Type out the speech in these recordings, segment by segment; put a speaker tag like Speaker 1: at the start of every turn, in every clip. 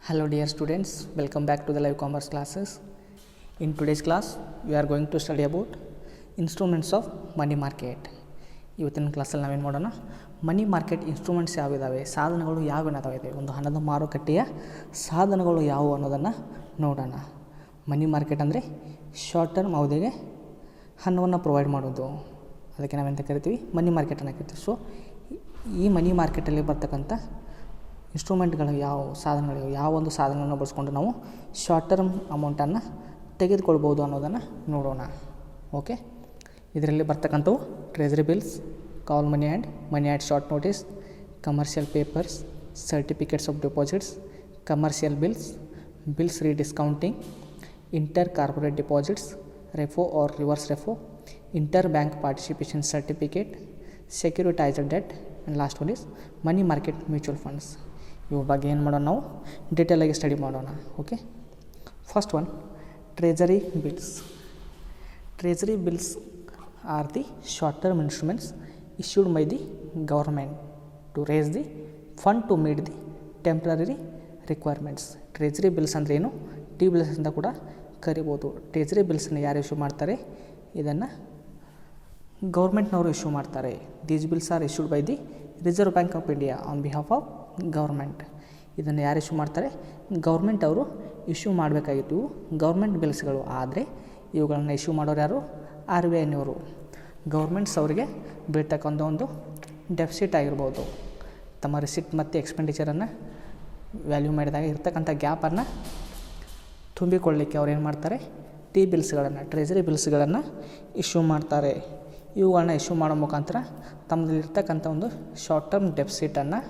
Speaker 1: Hello dear students, welcome back to the live commerce classes. In today's class, we are going to study about instruments of money market. ಇವತ್ತಿನ ಕ್ಲಾಸಲ್ಲಿ ನಾವೇನು ಮಾಡೋಣ, money market instruments ಯಾವಿದಾವೆ, ಸಾಧನಗಳು ಯಾವೇನಾದಾವೆ, ಒಂದು ಹಣದ ಮಾರುಕಟ್ಟೆಯ ಸಾಧನಗಳು ಯಾವುವು ಅನ್ನೋದನ್ನು ನೋಡೋಣ. ಮನಿ ಮಾರ್ಕೆಟ್ ಅಂದರೆ ಶಾರ್ಟ್ ಟರ್ಮ್ ಅವಧಿಗೆ ಹಣವನ್ನು ಪ್ರೊವೈಡ್ ಮಾಡೋದು, ಅದಕ್ಕೆ ನಾವೆಂತ ಕರಿತೀವಿ, ಮನಿ ಮಾರ್ಕೆಟನ್ನು ಕರಿತೀವಿ. ಸೊ ಈ ಮನಿ ಮಾರ್ಕೆಟಲ್ಲಿ ಬರ್ತಕ್ಕಂಥ ಇನ್ಸ್ಟ್ರೂಮೆಂಟ್ಗಳು ಯಾವ ಸಾಧನಗಳು, ಯಾವ ಒಂದು ಸಾಧನವನ್ನು ಬಳಸ್ಕೊಂಡು ನಾವು ಶಾರ್ಟ್ ಟರ್ಮ್ ಅಮೌಂಟನ್ನು ತೆಗೆದುಕೊಳ್ಬೋದು ಅನ್ನೋದನ್ನು ನೋಡೋಣ. ಓಕೆ, ಇದರಲ್ಲಿ ಬರ್ತಕ್ಕಂಥವು treasury bills, call money and money at short notice, commercial papers, certificates of deposits, commercial bills, bills rediscounting, inter corporate deposits, repo or reverse repo, inter bank participation certificate, securitised debt, and last one is money market mutual funds. ಇವ್ರ ಬಗ್ಗೆ ಏನು ಮಾಡೋಣ, ನಾವು ಡೀಟೇಲಾಗಿ study ಮಾಡೋಣ. Okay, first one, treasury bills. Treasury bills are the short term instruments issued by the government to raise the fund to meet the temporary requirements. Treasury bills ಅಂದರೆ ಏನು, T bills ಅಂತ ಕೂಡ ಕರಿಬೋದು. ಟ್ರೆಜರಿ ಬಿಲ್ಸನ್ನು ಯಾರು issue ಮಾಡ್ತಾರೆ, ಇದನ್ನು ಗೌರ್ಮೆಂಟ್ನವರು issue ಮಾಡ್ತಾರೆ. These bills are issued by the reserve bank of India on behalf of government. ಇದನ್ನು ಯಾರು ಇಶ್ಯೂ ಮಾಡ್ತಾರೆ, ಗೌರ್ಮೆಂಟ್ ಅವರು ಇಶ್ಯೂ ಮಾಡಬೇಕಾಗಿತ್ತು. ಗೌರ್ಮೆಂಟ್ ಬಿಲ್ಸ್ಗಳು ಆದರೆ ಇವುಗಳನ್ನು ಇಶ್ಯೂ ಮಾಡೋರು ಯಾರು, ಆರ್ ಬಿ ಐನವರು. ಗೌರ್ಮೆಂಟ್ಸ್ ಅವರಿಗೆ ಬೀಳ್ತಕ್ಕಂಥ ಒಂದು ಡೆಫಿಸಿಟ್ ಆಗಿರ್ಬೋದು, ತಮ್ಮ ರಿಸಿಟ್ ಮತ್ತು ಎಕ್ಸ್ಪೆಂಡಿಚರನ್ನು ವ್ಯಾಲ್ಯೂ ಮಾಡಿದಾಗ ಇರ್ತಕ್ಕಂಥ ಗ್ಯಾಪನ್ನು ತುಂಬಿಕೊಳ್ಳಲಿಕ್ಕೆ ಅವ್ರು ಏನು ಮಾಡ್ತಾರೆ, ಟಿ ಬಿಲ್ಸ್ಗಳನ್ನು, ಟ್ರೆಜರಿ ಬಿಲ್ಸ್ಗಳನ್ನು ಇಶ್ಯೂ ಮಾಡ್ತಾರೆ. ಇವುಗಳನ್ನ ಇಶ್ಯೂ ಮಾಡೋ ಮುಖಾಂತರ ತಮ್ಮದಲ್ಲಿರ್ತಕ್ಕಂಥ ಒಂದು ಶಾರ್ಟ್ ಟರ್ಮ್ ಡೆಫಿಸಿಟನ್ನು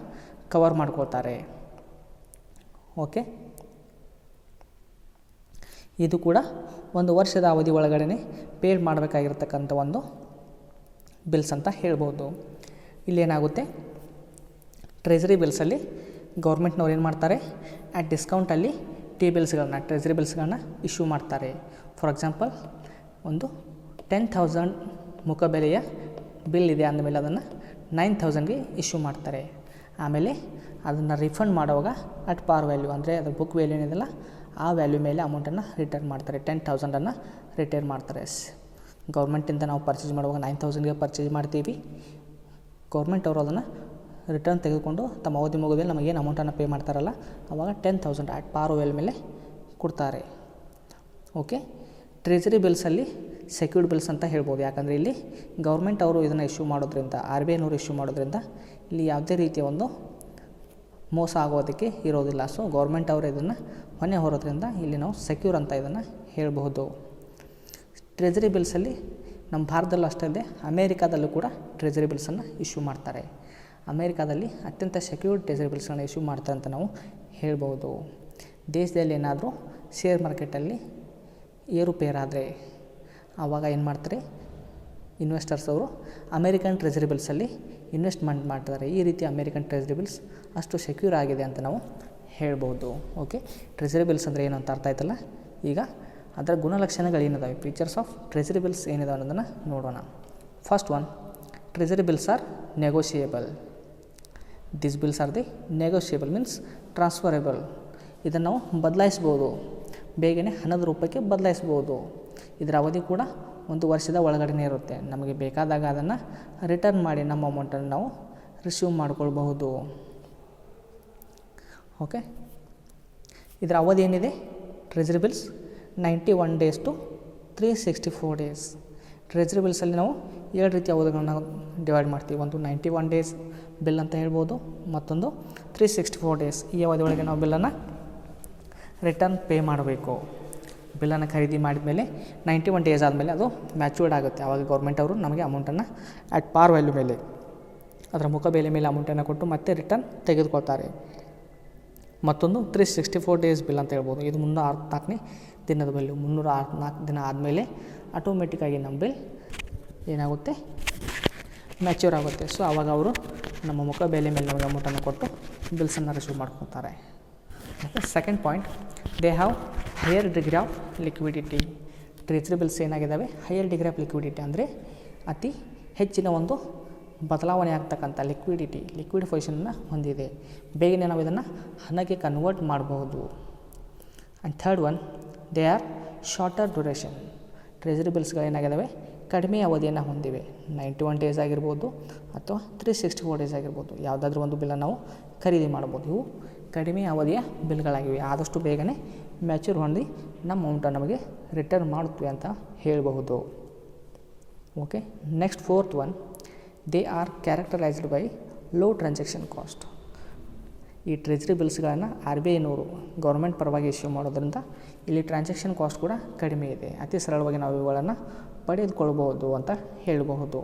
Speaker 1: ಕವರ್ ಮಾಡ್ಕೊಳ್ತಾರೆ. ಓಕೆ, ಇದು ಕೂಡ ಒಂದು ವರ್ಷದ ಅವಧಿ ಒಳಗಡೆ ಪೇಡ್ ಮಾಡಬೇಕಾಗಿರ್ತಕ್ಕಂಥ ಒಂದು ಬಿಲ್ಸ್ ಅಂತ ಹೇಳ್ಬೋದು. ಇಲ್ಲೇನಾಗುತ್ತೆ, ಟ್ರೆಜರಿ ಬಿಲ್ಸಲ್ಲಿ ಗೌರ್ಮೆಂಟ್ನವ್ರು ಏನು ಮಾಡ್ತಾರೆ, ಆ್ಯಟ್ ಡಿಸ್ಕೌಂಟಲ್ಲಿ ಟಿ ಬಿಲ್ಸ್ಗಳನ್ನ, ಟ್ರೆಜರಿ ಬಿಲ್ಸ್ಗಳನ್ನ ಇಶ್ಯೂ ಮಾಡ್ತಾರೆ. ಫಾರ್ ಎಕ್ಸಾಂಪಲ್, ಒಂದು 10,000 ಮುಖಬೆಲೆಯ ಬಿಲ್ ಇದೆ ಅಂದಮೇಲೆ ಅದನ್ನು 9,000ಗೆ ಇಶ್ಯೂ ಮಾಡ್ತಾರೆ. ಆಮೇಲೆ ಅದನ್ನು ರಿಫಂಡ್ ಮಾಡುವಾಗ ಅಟ್ ಪಾರ್ ವ್ಯಾಲ್ಯೂ, ಅಂದರೆ ಅದು ಬುಕ್ ವ್ಯಾಲ್ಯೂ ಏನಿದೆಲ್ಲ ಆ ವ್ಯಾಲ್ಯೂ ಮೇಲೆ ಅಮೌಂಟನ್ನು ರಿಟರ್ನ್ ಮಾಡ್ತಾರೆ. 10,000 ರಿಟರ್ನ್ ಮಾಡ್ತಾರೆ. ಗೌರ್ಮೆಂಟಿಂದ ನಾವು ಪರ್ಚೇಸ್ ಮಾಡುವಾಗ 9,000ಗೆ ಪರ್ಚೇಸ್ ಮಾಡ್ತೀವಿ. ಗೌರ್ಮೆಂಟ್ ಅವರು ಅದನ್ನು ರಿಟರ್ನ್ ತೆಗೆದುಕೊಂಡು ತಮ್ಮ ಅವಧಿ ಮುಗಿದಲ್ಲಿ ನಮಗೇನು ಅಮೌಂಟನ್ನು ಪೇ ಮಾಡ್ತಾರಲ್ಲ, ಆವಾಗ 10,000 ಅಟ್ ಪಾರ್ ವ್ಯಾಲ್ಯೂ ಮೇಲೆ ಕೊಡ್ತಾರೆ. ಓಕೆ, ಟ್ರೆಜರಿ ಬಿಲ್ಸಲ್ಲಿ ಸೆಕ್ಯೂರ್ಡ್ ಬಿಲ್ಸ್ ಅಂತ ಹೇಳ್ಬೋದು. ಯಾಕಂದರೆ ಇಲ್ಲಿ ಗೌರ್ಮೆಂಟ್ ಅವರು ಇದನ್ನು ಇಶ್ಯೂ ಮಾಡೋದ್ರಿಂದ, ಆರ್ ಬಿ ಐನವರು ಇಶ್ಯೂ ಮಾಡೋದ್ರಿಂದ ಇಲ್ಲಿ ಯಾವುದೇ ರೀತಿಯ ಒಂದು ಮೋಸ ಆಗೋದಕ್ಕೆ ಇರೋದಿಲ್ಲ. ಸೊ ಗೌರ್ಮೆಂಟ್ ಅವರು ಇದನ್ನು ಹೊಣೆ ಹೊರೋದ್ರಿಂದ ಇಲ್ಲಿ ನಾವು ಸೆಕ್ಯೂರ್ ಅಂತ ಇದನ್ನು ಹೇಳಬಹುದು. ಟ್ರೆಜರಿ ಬಿಲ್ಸಲ್ಲಿ ನಮ್ಮ ಭಾರತದಲ್ಲೂ ಅಷ್ಟೇ ಅಲ್ಲದೆ ಅಮೇರಿಕಾದಲ್ಲೂ ಕೂಡ ಟ್ರೆಜರಿ ಬಿಲ್ಸನ್ನು ಇಶ್ಯೂ ಮಾಡ್ತಾರೆ. ಅಮೇರಿಕಾದಲ್ಲಿ ಅತ್ಯಂತ ಸೆಕ್ಯೂರ್ಡ್ ಟ್ರೆಜರಿ ಬಿಲ್ಸ್ಗಳನ್ನ ಇಶ್ಯೂ ಮಾಡ್ತಾರೆ ಅಂತ ನಾವು ಹೇಳ್ಬೋದು. ದೇಶದಲ್ಲಿ ಏನಾದರೂ ಶೇರ್ ಮಾರ್ಕೆಟಲ್ಲಿ ಏರುಪೇರಾದರೆ ಆವಾಗ ಏನು ಮಾಡ್ತಾರೆ, ಇನ್ವೆಸ್ಟರ್ಸ್ ಅವರು ಅಮೇರಿಕನ್ ಟ್ರೆಜರಿ ಬಿಲ್ಸಲ್ಲಿ ಇನ್ವೆಸ್ಟ್ಮೆಂಟ್ ಮಾಡ್ತಾರೆ. ಈ ರೀತಿ ಅಮೇರಿಕನ್ ಟ್ರೆಜರಿ ಬಿಲ್ಸ್ ಅಷ್ಟು ಸೆಕ್ಯೂರ್ ಆಗಿದೆ ಅಂತ ನಾವು ಹೇಳ್ಬೋದು. ಓಕೆ, ಟ್ರೆಜರಿ ಬಿಲ್ಸ್ ಅಂದರೆ ಏನು ಅಂತ ಅರ್ಥ ಆಯ್ತಲ್ಲ. ಈಗ ಅದರ ಗುಣಲಕ್ಷಣಗಳು ಏನಿದಾವೆ, ಫೀಚರ್ಸ್ ಆಫ್ ಟ್ರೆಜರಿ ಬಿಲ್ಸ್ ಏನಿದಾವೆ ಅನ್ನೋದನ್ನು ನೋಡೋಣ. First one, treasury bills are negotiable. This bills are the negotiable means transferable. ಇದನ್ನು ನಾವು ಬದಲಾಯಿಸ್ಬೋದು, ಬೇಗನೆ ಹಣದ ರೂಪಕ್ಕೆ ಬದಲಾಯಿಸ್ಬೋದು. ಇದರ ಅವಧಿ ಕೂಡ ಒಂದು ವರ್ಷದ ಒಳಗಡೆ ಇರುತ್ತೆ. ನಮಗೆ ಬೇಕಾದಾಗ ಅದನ್ನು ರಿಟರ್ನ್ ಮಾಡಿ ನಮ್ಮ ಅಮೌಂಟನ್ನು ನಾವು ರಿಸೀವ್ ಮಾಡ್ಕೊಳ್ಬಹುದು. ಓಕೆ, ಇದರ ಅವಧಿ ಏನಿದೆ, treasury bills 91 days to 364 days. Treasury ಬಿಲ್ಸಲ್ಲಿ ನಾವು 2 ರೀತಿಯ ಅವಧಿಗಳನ್ನು ಡಿವೈಡ್ ಮಾಡ್ತೀವಿ. ಒಂದು 91 days ಬಿಲ್ ಅಂತ ಹೇಳ್ಬೋದು, ಮತ್ತೊಂದು 364 days. ಈ ಅವಧಿ ಒಳಗೆ ನಾವು ಬಿಲ್ಲನ್ನು ರಿಟರ್ನ್ ಪೇ ಮಾಡಬೇಕು. ಬಿಲ್ಲನ್ನು ಖರೀದಿ ಮಾಡಿದ ಮೇಲೆ 91 days ಆದಮೇಲೆ ಅದು ಮ್ಯಾಚೂರ್ಡ್ ಆಗುತ್ತೆ. ಆವಾಗ ಗೌರ್ಮೆಂಟ್ ಅವರು ನಮಗೆ ಅಮೌಂಟನ್ನು ಅಟ್ ಪಾರ್ ವ್ಯಾಲ್ಯೂ ಮೇಲೆ, ಅದರ ಮುಖಬೆಲೆ ಮೇಲೆ ಅಮೌಂಟನ್ನು ಕೊಟ್ಟು ಮತ್ತೆ ರಿಟರ್ನ್ ತೆಗೆದುಕೊಳ್ತಾರೆ. ಮತ್ತೊಂದು 364 days ಬಿಲ್ ಅಂತ ಹೇಳ್ಬೋದು. ಇದು 364ನೇ ದಿನದ ಬಿಲ್ಲು. 364 ದಿನ ಆದಮೇಲೆ ಆಟೋಮೆಟಿಕ್ಕಾಗಿ ನಮ್ಮ ಬಿಲ್ ಏನಾಗುತ್ತೆ, ಮ್ಯಾಚ್ಯೂರ್ ಆಗುತ್ತೆ. ಸೊ ಆವಾಗ ಅವರು ನಮ್ಮ ಮುಖಬೆಲೆ ಮೇಲೆ ನಮಗೆ ಅಮೌಂಟನ್ನು ಕೊಟ್ಟು ಬಿಲ್ಸನ್ನು ರಿಸೀವ್ ಮಾಡ್ಕೊತಾರೆ. Second point, they have higher degree of liquidity. Treasury bills ಏನಾಗಿದ್ದಾವೆ, ಹೈಯರ್ ಡಿಗ್ರಿ ಆಫ್ ಲಿಕ್ವಿಡಿಟಿ ಅಂದರೆ ಅತಿ ಹೆಚ್ಚಿನ ಒಂದು ಬದಲಾವಣೆ ಆಗ್ತಕ್ಕಂಥ ಲಿಕ್ವಿಡ್ ಪೊಸಿಷನನ್ನು ಹೊಂದಿದೆ. ಬೇಗನೆ ನಾವು ಇದನ್ನು ಹಣಕ್ಕೆ ಕನ್ವರ್ಟ್ ಮಾಡಬಹುದು. And third one, they are shorter duration. Treasury ಬಿಲ್ಸ್ಗಳೇನಾಗಿದ್ದಾವೆ, ಕಡಿಮೆ ಅವಧಿಯನ್ನು ಹೊಂದಿವೆ. 91 ಡೇಸ್ ಆಗಿರ್ಬೋದು ಅಥವಾ 364 ಡೇಸ್ ಆಗಿರ್ಬೋದು, ಯಾವುದಾದ್ರೂ ಒಂದು ಬಿಲ್ಲನ್ನು ನಾವು ಖರೀದಿ ಮಾಡ್ಬೋದು. ಇವು ಕಡಿಮೆ ಅವಧಿಯ ಬಿಲ್ಗಳಾಗಿವೆ. ಆದಷ್ಟು ಬೇಗನೆ ಮ್ಯಾಚೂರ್ ಹೊಂದಿ ನಮ್ಮ ಅಮೌಂಟನ್ನು ನಮಗೆ ರಿಟರ್ನ್ ಮಾಡುತ್ತವೆ ಅಂತ ಹೇಳಬಹುದು. Okay, next fourth one, they R characterised by low transaction cost. ಈ ಟ್ರೆಜರಿ ಬಿಲ್ಸ್ಗಳನ್ನು RBI ಗೌರ್ಮೆಂಟ್ ಪರವಾಗಿ ಇಶ್ಯೂ ಮಾಡೋದ್ರಿಂದ ಇಲ್ಲಿ ಟ್ರಾನ್ಸಾಕ್ಷನ್ ಕಾಸ್ಟ್ ಕೂಡ ಕಡಿಮೆ ಇದೆ. ಅತಿ ಸರಳವಾಗಿ ನಾವು ಇವುಗಳನ್ನು ಪಡೆದುಕೊಳ್ಬೋದು ಅಂತ ಹೇಳಬಹುದು.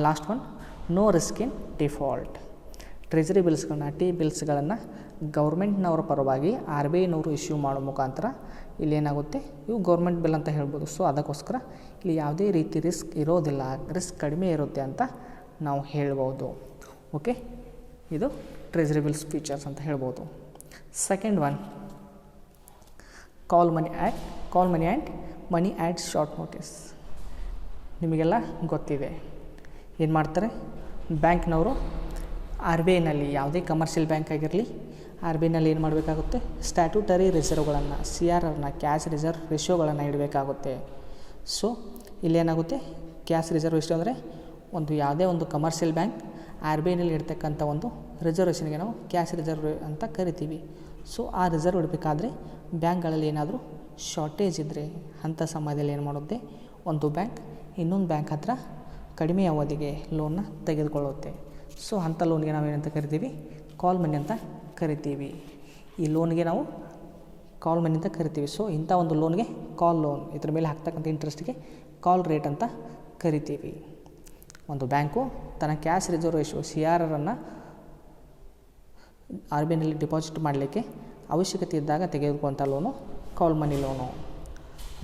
Speaker 1: Last one, no risk in default. Treasury ಬಿಲ್ಸ್ಗಳನ್ನು ಗೌರ್ಮೆಂಟ್ನವರ ಪರವಾಗಿ RBI ಇಶ್ಯೂ ಮಾಡೋ ಮುಖಾಂತರ ಇಲ್ಲೇನಾಗುತ್ತೆ, ಇವು ಗೌರ್ಮೆಂಟ್ ಬಿಲ್ ಅಂತ ಹೇಳ್ಬೋದು. ಸೊ ಅದಕ್ಕೋಸ್ಕರ ಇಲ್ಲಿ ಯಾವುದೇ ರೀತಿ ರಿಸ್ಕ್ ಇರೋದಿಲ್ಲ, ರಿಸ್ಕ್ ಕಡಿಮೆ ಇರುತ್ತೆ ಅಂತ ನಾವು ಹೇಳ್ಬೋದು. ಓಕೆ, ಇದು ಟ್ರೆಜರಿ ಬಿಲ್ಸ್ ಫೀಚರ್ಸ್ ಅಂತ ಹೇಳ್ಬೋದು. Second one, call money and money at short notice. ನಿಮಗೆಲ್ಲ ಗೊತ್ತಿದೆ, ಏನು ಮಾಡ್ತಾರೆ ಬ್ಯಾಂಕ್ನವರು RBIನಲ್ಲಿ, ಯಾವುದೇ ಕಮರ್ಷಿಯಲ್ ಬ್ಯಾಂಕ್ ಆಗಿರಲಿ, RBIನಲ್ಲಿ ಏನು ಮಾಡಬೇಕಾಗುತ್ತೆ, ಸ್ಟ್ಯಾಟ್ಯೂಟರಿ ರಿಸರ್ವ್ಗಳನ್ನು, CRRನ ಕ್ಯಾಶ್ ರಿಸರ್ವ್ ರೇಷಿಯೋಗಳನ್ನು ಇಡಬೇಕಾಗುತ್ತೆ. ಸೊ ಇಲ್ಲೇನಾಗುತ್ತೆ, ಕ್ಯಾಶ್ ರಿಸರ್ವ್ ರೇಷಿಯೋ ಅಂದರೆ ಯಾವುದೇ ಒಂದು ಕಮರ್ಷಿಯಲ್ ಬ್ಯಾಂಕ್ RBIನಲ್ಲಿ ಇಡ್ತಕ್ಕಂಥ ಒಂದು ರಿಸರ್ವೇಷನ್ಗೆ ನಾವು ಕ್ಯಾಶ್ ರಿಸರ್ವ್ ಅಂತ ಕರಿತೀವಿ. ಸೊ ಆ ರಿಸರ್ವ್ ಇಡಬೇಕಾದ್ರೆ ಬ್ಯಾಂಕ್ಗಳಲ್ಲಿ ಏನಾದರೂ ಶಾರ್ಟೇಜ್ ಇದ್ದರೆ ಅಂಥ ಸಮಯದಲ್ಲಿ ಏನು ಮಾಡುತ್ತೆ, ಒಂದು ಬ್ಯಾಂಕ್ ಇನ್ನೊಂದು ಬ್ಯಾಂಕ್ ಹತ್ರ ಕಡಿಮೆ ಅವಧಿಗೆ ಲೋನ್ನ ತೆಗೆದುಕೊಳ್ಳುತ್ತೆ. ಸೊ ಅಂಥ ಲೋನ್ಗೆ ನಾವು ಏನಂತ ಕರಿತೀವಿ, ಕಾಲ್ ಮನಿ ಅಂತ ಕರಿತೀವಿ. ಈ ಲೋನ್ಗೆ ನಾವು ಕಾಲ್ ಮನಿ ಅಂತ ಕರಿತೀವಿ. ಸೊ ಇಂಥ ಒಂದು ಲೋನ್ಗೆ ಕಾಲ್ ಲೋನ್, ಇದ್ರ ಮೇಲೆ ಹಾಕ್ತಕ್ಕಂಥ ಇಂಟ್ರೆಸ್ಟ್ಗೆ ಕಾಲ್ ರೇಟ್ ಅಂತ ಕರಿತೀವಿ. ಒಂದು ಬ್ಯಾಂಕು ತನ್ನ ಕ್ಯಾಶ್ ರಿಸರ್ವ್ ರೇಷಿಯೋ CRRನ್ನು RBIನಲ್ಲಿ ಡಿಪಾಸಿಟ್ ಮಾಡಲಿಕ್ಕೆ ಅವಶ್ಯಕತೆ ಇದ್ದಾಗ ತೆಗೆದುಕೊಂಥ ಲೋನು ಕಾಲ್ ಮನಿ ಲೋನು.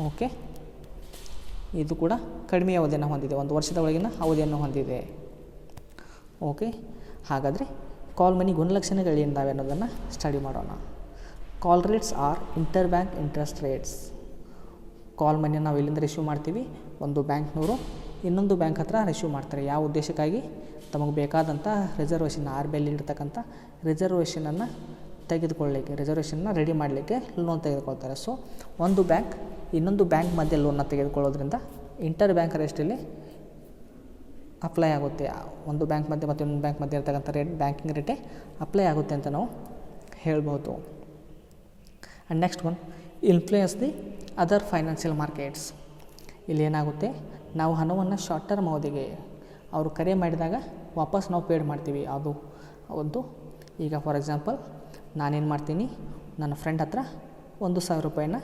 Speaker 1: ಓಕೆ, ಇದು ಕೂಡ ಕಡಿಮೆ ಅವಧಿಯನ್ನು ಹೊಂದಿದೆ, 1 ವರ್ಷದ ಒಳಗಿನ ಅವಧಿಯನ್ನು ಹೊಂದಿದೆ. ಓಕೆ, ಹಾಗಾದರೆ ಕಾಲ್ ಮನಿ ಗುಣಲಕ್ಷಣಗಳೇನಿದ್ದಾವೆ ಅನ್ನೋದನ್ನು ಸ್ಟಡಿ ಮಾಡೋಣ. Call rates or inter bank interest rates. Call ಮನಿಯನ್ನು ನಾವು ಎಲ್ಲಿಂದ ರಿಸೀವ್ ಮಾಡ್ತೀವಿ, ಒಂದು ಬ್ಯಾಂಕ್ನವರು ಇನ್ನೊಂದು ಬ್ಯಾಂಕ್ ಹತ್ರ ರಿಸೀವ್ ಮಾಡ್ತಾರೆ. ಯಾವ ಉದ್ದೇಶಕ್ಕಾಗಿ, ತಮಗೆ ಬೇಕಾದಂಥ ರಿಸರ್ವೇಷನ್, RBIಯಲ್ಲಿ ಇರ್ತಕ್ಕಂಥ ರಿಸರ್ವೇಷನನ್ನು ತೆಗೆದುಕೊಳ್ಳಲಿಕ್ಕೆ, ರಿಸರ್ವೇಷನ್ನ ರೆಡಿ ಮಾಡಲಿಕ್ಕೆ ಲೋನ್ ತೆಗೆದುಕೊಳ್ತಾರೆ. ಸೊ ಒಂದು ಬ್ಯಾಂಕ್ ಇನ್ನೊಂದು ಬ್ಯಾಂಕ್ ಮಧ್ಯೆ ಲೋನ್ನ ತೆಗೆದುಕೊಳ್ಳೋದ್ರಿಂದ ಇಂಟರ್ ಬ್ಯಾಂಕ್ ರೇಟಲ್ಲಿ ಅಪ್ಲೈ ಆಗುತ್ತೆ. ಒಂದು ಬ್ಯಾಂಕ್ ಮಧ್ಯೆ ಮತ್ತು ಇನ್ನೊಂದು ಬ್ಯಾಂಕ್ ಮಧ್ಯೆ ಇರ್ತಕ್ಕಂಥ ಬ್ಯಾಂಕಿಂಗ್ ರೇಟೇ ಅಪ್ಲೈ ಆಗುತ್ತೆ ಅಂತ ನಾವು ಹೇಳ್ಬೋದು. And next one, influence the other financial markets. ಇಲ್ಲಿ ಏನಾಗುತ್ತೆ, ನಾವು ಹಣವನ್ನು ಶಾರ್ಟ್ ಟರ್ಮ್ ಅವಧಿಗೆ ಅವರು ಕರೆ ಮಾಡಿದಾಗ ವಾಪಸ್ ನಾವು ಪೇಡ್ ಮಾಡ್ತೀವಿ. ಅದು ಒಂದು, ಈಗ ಫಾರ್ ಎಕ್ಸಾಂಪಲ್ ನಾನೇನು ಮಾಡ್ತೀನಿ, ನನ್ನ ಫ್ರೆಂಡ್ ಹತ್ರ 1,000 ರೂಪಾಯಿನ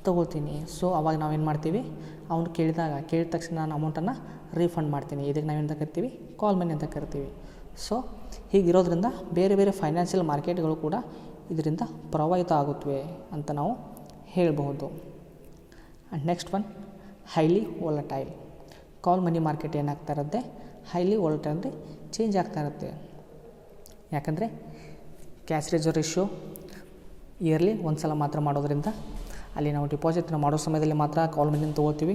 Speaker 1: ತೊಗೊಳ್ತೀನಿ. ಸೊ ಅವಾಗ ನಾವೇನು ಮಾಡ್ತೀವಿ, ಅವನು ಕೇಳಿದ ತಕ್ಷಣ ನಾನು ಅಮೌಂಟನ್ನು ರೀಫಂಡ್ ಮಾಡ್ತೀನಿ. ಇದಕ್ಕೆ ನಾವೇನಂತ ಕರಿತೀವಿ, ಕಾಲ್ ಮನಿ ಅಂತ ಕರಿತೀವಿ. ಸೊ ಹೀಗಿರೋದ್ರಿಂದ ಬೇರೆ ಬೇರೆ ಫೈನಾನ್ಷಿಯಲ್ ಮಾರ್ಕೆಟ್ಗಳು ಕೂಡ ಇದರಿಂದ ಪ್ರಭಾವಿತ ಆಗುತ್ತವೆ ಅಂತ ನಾವು ಹೇಳಬಹುದು. And next one, highly volatile. Call money market ಏನಾಗ್ತಾ ಇರುತ್ತೆ, ಹೈಲಿ ವೋಲಟೈಲ್ ಅಂದರೆ ಚೇಂಜ್ ಆಗ್ತಾ ಇರುತ್ತೆ. ಯಾಕಂದರೆ ಕ್ಯಾಶ್ ರಿಸರ್ವ್ ರೇಷಿಯೋ ಇಯರ್ಲಿ ಒಂದು ಸಲ ಮಾತ್ರ ಮಾಡೋದ್ರಿಂದ ಅಲ್ಲಿ ನಾವು ಡಿಪಾಸಿಟ್ನ ಮಾಡೋ ಸಮಯದಲ್ಲಿ ಮಾತ್ರ ಕಾಲ್ ಮನಿನ ತೊಗೊಳ್ತೀವಿ,